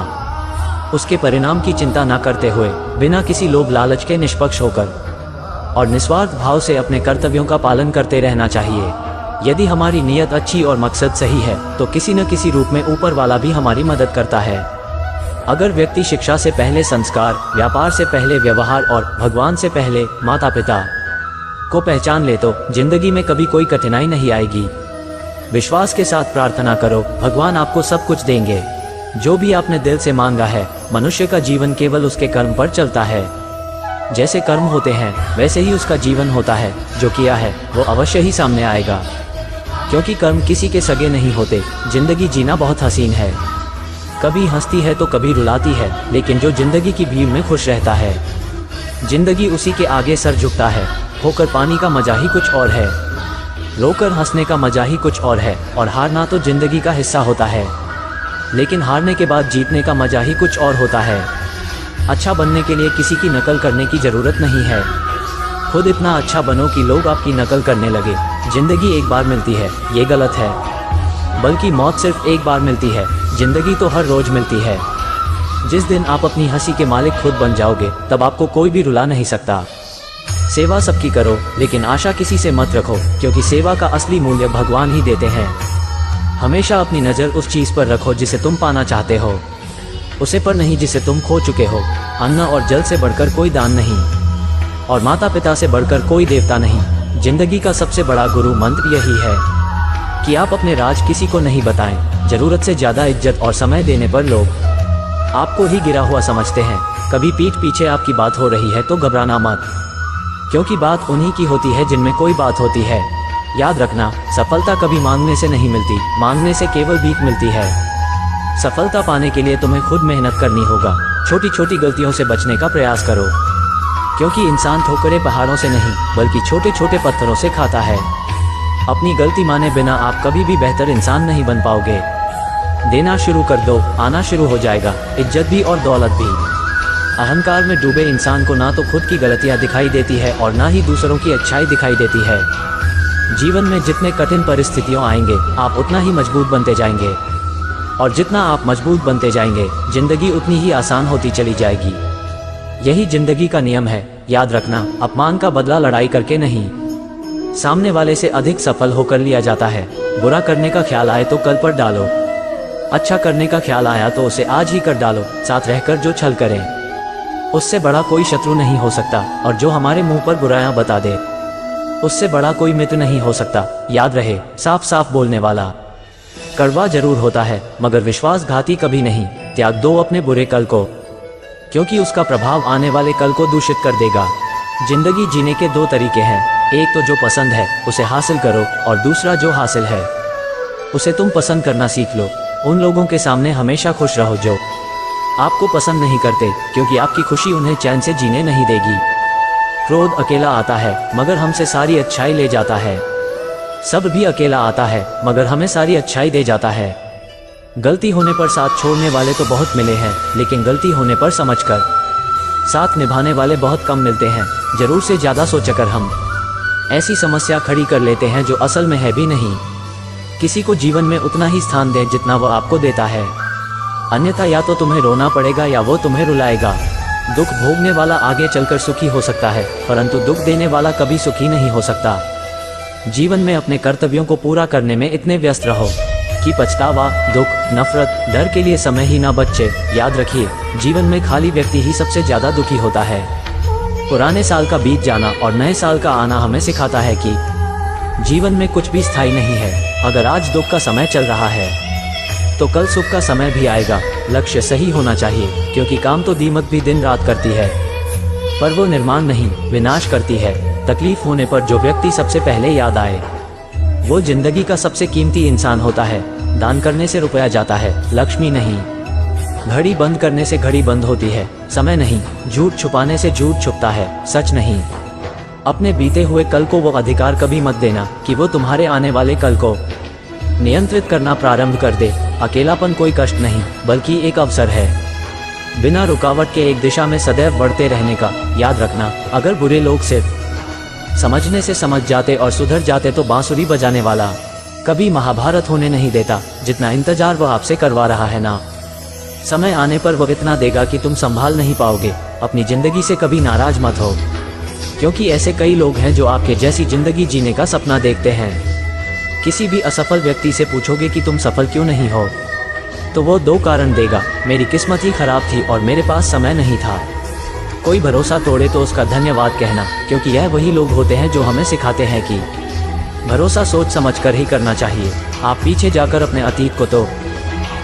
उसके परिणाम की चिंता न करते हुए, बिना किसी लोभ लालच के निष्पक्ष होकर और निस्वार्थ भाव से अपने कर्तव्यों का पालन करते रहना चाहिए। यदि हमारी नीयत अच्छी और मकसद सही है तो किसी न किसी रूप में ऊपर वाला भी हमारी मदद करता है। अगर व्यक्ति शिक्षा से पहले संस्कार, व्यापार से पहले व्यवहार और भगवान से पहले माता पिता को पहचान ले तो जिंदगी में कभी कोई कठिनाई नहीं आएगी। विश्वास के साथ प्रार्थना करो, भगवान आपको सब कुछ देंगे जो भी आपने दिल से मांगा है। मनुष्य का जीवन केवल उसके कर्म पर चलता है। जैसे कर्म होते हैं वैसे ही उसका जीवन होता है। जो किया है वो अवश्य ही सामने आएगा, क्योंकि कर्म किसी के सगे नहीं होते। जिंदगी जीना बहुत हसीन है, कभी हंसती है तो कभी रुलाती है, लेकिन जो जिंदगी की भीड़ में खुश रहता है, जिंदगी उसी के आगे सर झुकता है। होकर पानी का मजा ही कुछ और है, रोकर हंसने का मजा ही कुछ और है। और हारना तो जिंदगी का हिस्सा होता है, लेकिन हारने के बाद जीतने का मजा ही कुछ और होता है। अच्छा बनने के लिए किसी की नकल करने की जरूरत नहीं है, खुद इतना अच्छा बनो कि लोग आपकी नकल करने लगे। जिंदगी एक बार मिलती है, ये गलत है, बल्कि मौत सिर्फ एक बार मिलती है। जिंदगी तो हर रोज मिलती है। जिस दिन आप अपनी हंसी के मालिक खुद बन जाओगे तब आपको कोई भी रुला नहीं सकता। सेवा सबकी करो, लेकिन आशा किसी से मत रखो, क्योंकि सेवा का असली मूल्य भगवान ही देते हैं। हमेशा अपनी नज़र उस चीज़ पर रखो जिसे तुम पाना चाहते हो। उसे पर नहीं जिसे तुम खो चुके हो। अन्न और जल से बढ़कर कोई दान नहीं, और माता पिता से बढ़कर कोई देवता नहीं। जिंदगी का सबसे बड़ा गुरु मंत्र यही है कि आप अपने राज किसी को नहीं बताएं। जरूरत से ज्यादा इज्जत और समय देने पर लोग आपको ही गिरा हुआ समझते हैं। कभी पीठ पीछे आपकी बात हो रही है तो घबराना मत, क्योंकि बात उन्हीं की होती है जिनमें कोई बात होती है। याद रखना, सफलता कभी मांगने से नहीं मिलती, मांगने से केवल भीख मिलती है। सफलता पाने के लिए तुम्हें खुद मेहनत करनी होगा। छोटी छोटी गलतियों से बचने का प्रयास करो, क्योंकि इंसान ठोकरें पहाड़ों से नहीं बल्कि छोटे छोटे पत्थरों से खाता है। अपनी गलती माने बिना आप कभी भी बेहतर इंसान नहीं बन पाओगे। देना शुरू कर दो, आना शुरू हो जाएगा, इज्जत भी और दौलत भी। अहंकार में डूबे इंसान को ना तो खुद की गलतियां दिखाई देती है और ना ही दूसरों की अच्छाई दिखाई देती है। जीवन में जितने कठिन परिस्थितियां आएंगे आप उतना ही मजबूत बनते जाएंगे, और जितना आप मजबूत बनते जाएंगे जिंदगी उतनी ही आसान होती चली जाएगी। यही जिंदगी का नियम है। याद रखना, अपमान का बदला लड़ाई करके नहीं, सामने वाले से अधिक सफल होकर लिया जाता है। बुरा करने का ख्याल आए तो कल पर डालो, अच्छा करने का ख्याल आया तो उसे आज ही कर डालो। साथ रहकर जो छल करे उससे बड़ा कोई शत्रु नहीं हो सकता, और जो हमारे मुंह पर बुराइयां बता दे उससे बड़ा कोई मित्र नहीं हो सकता। याद रहे, साफ साफ बोलने वाला कड़वा जरूर होता है मगर विश्वासघाती कभी नहीं। त्याग दो अपने बुरे कल को, क्योंकि उसका प्रभाव आने वाले कल को दूषित कर देगा। जिंदगी जीने के दो तरीके हैं, एक तो जो पसंद है उसे हासिल करो, और दूसरा जो हासिल है उसे तुम पसंद करना सीख लो। उन लोगों के सामने हमेशा खुश रहो जो आपको पसंद नहीं करते, क्योंकि आपकी खुशी उन्हें चैन से जीने नहीं देगी। क्रोध अकेला आता है मगर हमसे सारी अच्छाई ले जाता है। सब भी अकेला आता है मगर हमें सारी अच्छाई दे जाता है। गलती होने पर साथ छोड़ने वाले तो बहुत मिले हैं, लेकिन गलती होने पर समझकर साथ निभाने वाले बहुत कम मिलते हैं। जरूर से ज्यादा सोचकर हम ऐसी समस्या खड़ी कर लेते हैं जो असल में है भी नहीं। किसी को जीवन में उतना ही स्थान दें जितना वह आपको देता है, अन्यथा या तो तुम्हें रोना पड़ेगा या वो तुम्हें रुलाएगा। दुख भोगने वाला आगे चलकर सुखी हो सकता है, परंतु दुख देने वाला कभी सुखी नहीं हो सकता। जीवन में अपने कर्तव्यों को पूरा करने में इतने व्यस्त रहो कि पछतावा, दुख, नफरत, डर के लिए समय ही ना बचे। याद रखिए, जीवन में खाली व्यक्ति ही सबसे ज्यादा दुखी होता है। पुराने साल का बीत जाना और नए साल का आना हमें सिखाता है कि जीवन में कुछ भी स्थायी नहीं है। अगर आज दुख का समय चल रहा है तो कल सुख का समय भी आएगा। लक्ष्य सही होना चाहिए, क्योंकि काम तो दीमक भी दिन रात करती है, पर वो निर्माण नहीं विनाश करती है। तकलीफ होने पर जो व्यक्ति सबसे पहले याद आए वो जिंदगी का सबसे कीमती इंसान होता है। दान करने से रुपया जाता है, लक्ष्मी नहीं। घड़ी बंद करने से घड़ी बंद होती है, समय नहीं। झूठ छुपाने से झूठ छुपता है, सच नहीं। अपने बीते हुए कल को वो अधिकार कभी मत देना कि वो तुम्हारे आने वाले कल को नियंत्रित करना प्रारंभ कर दे। अकेलापन कोई कष्ट नहीं बल्कि एक अवसर है, बिना रुकावट के एक दिशा में सदैव बढ़ते रहने का। याद रखना, अगर बुरे लोग सिर्फ समझने से समझ जाते और सुधर जाते तो बांसुरी बजाने वाला कभी महाभारत होने नहीं देता, जितना इंतजार वह आपसे करवा रहा है ना। समय आने पर वह इतना देगा कि तुम संभाल नहीं पाओगे। अपनी जिंदगी से कभी नाराज मत हो, क्योंकि ऐसे कई लोग हैं जो आपके जैसी जिंदगी जीने का सपना देखते हैं। किसी भी असफल व्यक्ति से पूछोगे कि तुम सफल क्यों नहीं हो, तो वो दो कारण देगा, मेरी किस्मत ही खराब थी और मेरे पास समय नहीं था। कोई भरोसा तोड़े तो उसका धन्यवाद कहना, क्योंकि यह वही लोग होते हैं जो हमें सिखाते हैं कि भरोसा सोच समझकर ही करना चाहिए। आप पीछे जाकर अपने अतीत को तो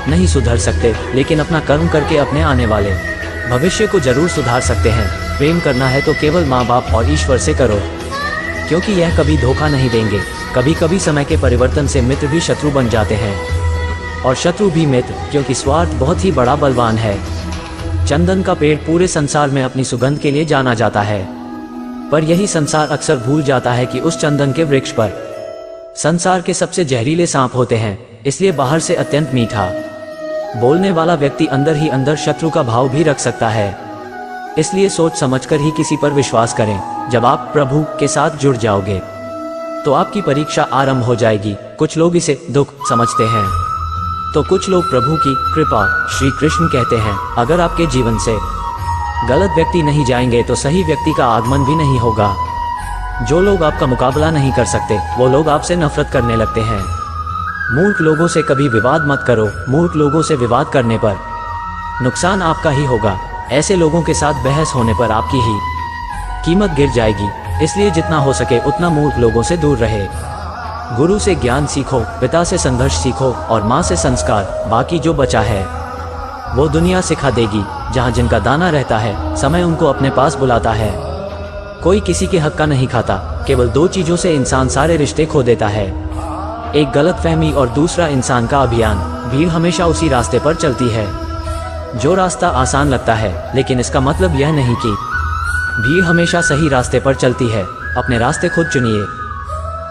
नहीं सुधार सकते, लेकिन अपना कर्म करके अपने आने वाले भविष्य को जरूर सुधार सकते हैं। प्रेम करना है तो केवल माँ बाप और ईश्वर से करो, क्योंकि यह कभी धोखा नहीं देंगे। कभी कभी समय के परिवर्तन से मित्र भी शत्रु बन जाते हैं, और शत्रु भी मित्र, क्योंकि स्वार्थ बहुत ही बड़ा बलवान है। चंदन का पेड़ पूरे संसार में अपनी सुगंध के लिए जाना जाता है, पर यही संसार अक्सर भूल जाता है कि उस चंदन के वृक्ष पर संसार के सबसे जहरीले सांप होते हैं। इसलिए बाहर से अत्यंत मीठा बोलने वाला व्यक्ति अंदर ही अंदर शत्रु का भाव भी रख सकता है। इसलिए सोच समझकर ही किसी पर विश्वास करें। जब आप प्रभु के साथ जुड़ जाओगे तो आपकी परीक्षा आरंभ हो जाएगी। कुछ लोग इसे दुख समझते हैं तो कुछ लोग प्रभु की कृपा, श्री कृष्ण कहते हैं। अगर आपके जीवन से गलत व्यक्ति नहीं जाएंगे तो सही व्यक्ति का आगमन भी नहीं होगा। जो लोग आपका मुकाबला नहीं कर सकते वो लोग आपसे नफरत करने लगते हैं। मूर्ख लोगों से कभी विवाद मत करो। मूर्ख लोगों से विवाद करने पर नुकसान आपका ही होगा। ऐसे लोगों के साथ बहस होने पर आपकी ही कीमत गिर जाएगी। इसलिए जितना हो सके उतना मूर्ख लोगों से दूर रहे। गुरु से ज्ञान सीखो, पिता से संघर्ष सीखो और माँ से संस्कार। बाकी जो बचा है वो दुनिया सिखा देगी। जहाँ जिनका दाना रहता है, समय उनको अपने पास बुलाता है। कोई किसी के हक का नहीं खाता। केवल दो चीजों से इंसान सारे रिश्ते खो देता है, एक गलतफहमी और दूसरा इंसान का अभियान। भीड़ हमेशा उसी रास्ते पर चलती है जो रास्ता आसान लगता है, लेकिन इसका मतलब यह नहीं कि भीड़ हमेशा सही रास्ते पर चलती है। अपने रास्ते खुद चुनिए,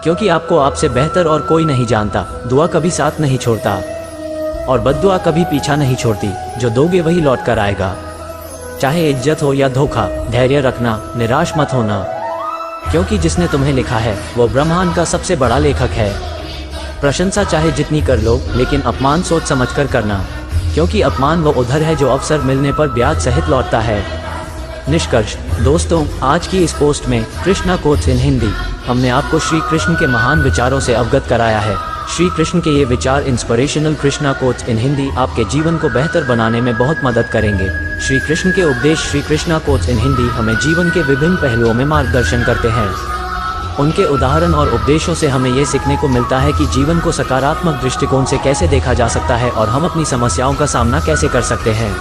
क्योंकि आपको आपसे बेहतर और कोई नहीं जानता। दुआ कभी साथ नहीं छोड़ता और बद्दुआ कभी पीछा नहीं छोड़ती। जो दोगे वही लौट कर आएगा, चाहे इज्जत हो या धोखा। धैर्य रखना, निराश मत होना, क्योंकि जिसने तुम्हें लिखा है वो ब्रह्मांड का सबसे बड़ा लेखक है। प्रशंसा चाहे जितनी कर लो, लेकिन अपमान सोच समझ कर करना, क्योंकि अपमान वो उधर है जो अवसर मिलने पर ब्याज सहित लौटता है। निष्कर्ष दोस्तों, आज की इस पोस्ट में कृष्णा कोट्स इन हिंदी हमने आपको श्री कृष्ण के महान विचारों से अवगत कराया है। श्री कृष्ण के ये विचार inspirational Krishna quotes in Hindi आपके जीवन को बेहतर बनाने में बहुत मदद करेंगे। श्री कृष्ण के उपदेश श्री कृष्णा कोट्स इन हिंदी हमें जीवन के विभिन्न पहलुओं में मार्गदर्शन करते हैं। उनके उदाहरण और उपदेशों से हमें ये सीखने को मिलता है कि जीवन को सकारात्मक दृष्टिकोण से कैसे देखा जा सकता है और हम अपनी समस्याओं का सामना कैसे कर सकते हैं।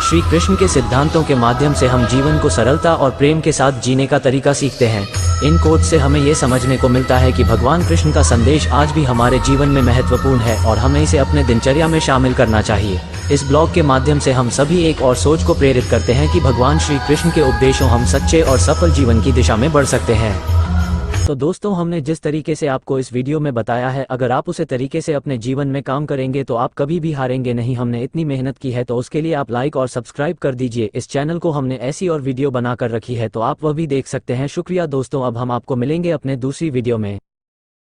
श्री कृष्ण के सिद्धांतों के माध्यम से हम जीवन को सरलता और प्रेम के साथ जीने का तरीका सीखते हैं। इन कोट्स से हमें ये समझने को मिलता है कि भगवान कृष्ण का संदेश आज भी हमारे जीवन में महत्वपूर्ण है और हमें इसे अपने दिनचर्या में शामिल करना चाहिए। इस ब्लॉग के माध्यम से हम सभी एक और सोच को प्रेरित करते हैं कि भगवान श्री कृष्ण के उपदेशों हम सच्चे और सफल जीवन की दिशा में बढ़ सकते हैं। तो दोस्तों, हमने जिस तरीके से आपको इस वीडियो में बताया है, अगर आप उसे तरीके से अपने जीवन में काम करेंगे तो आप कभी भी हारेंगे नहीं। हमने इतनी मेहनत की है तो उसके लिए आप लाइक और सब्सक्राइब कर दीजिए। इस चैनल को हमने ऐसी और वीडियो बनाकर रखी है तो आप वह भी देख सकते हैं। शुक्रिया दोस्तों, अब हम आपको मिलेंगे अपने दूसरी वीडियो में।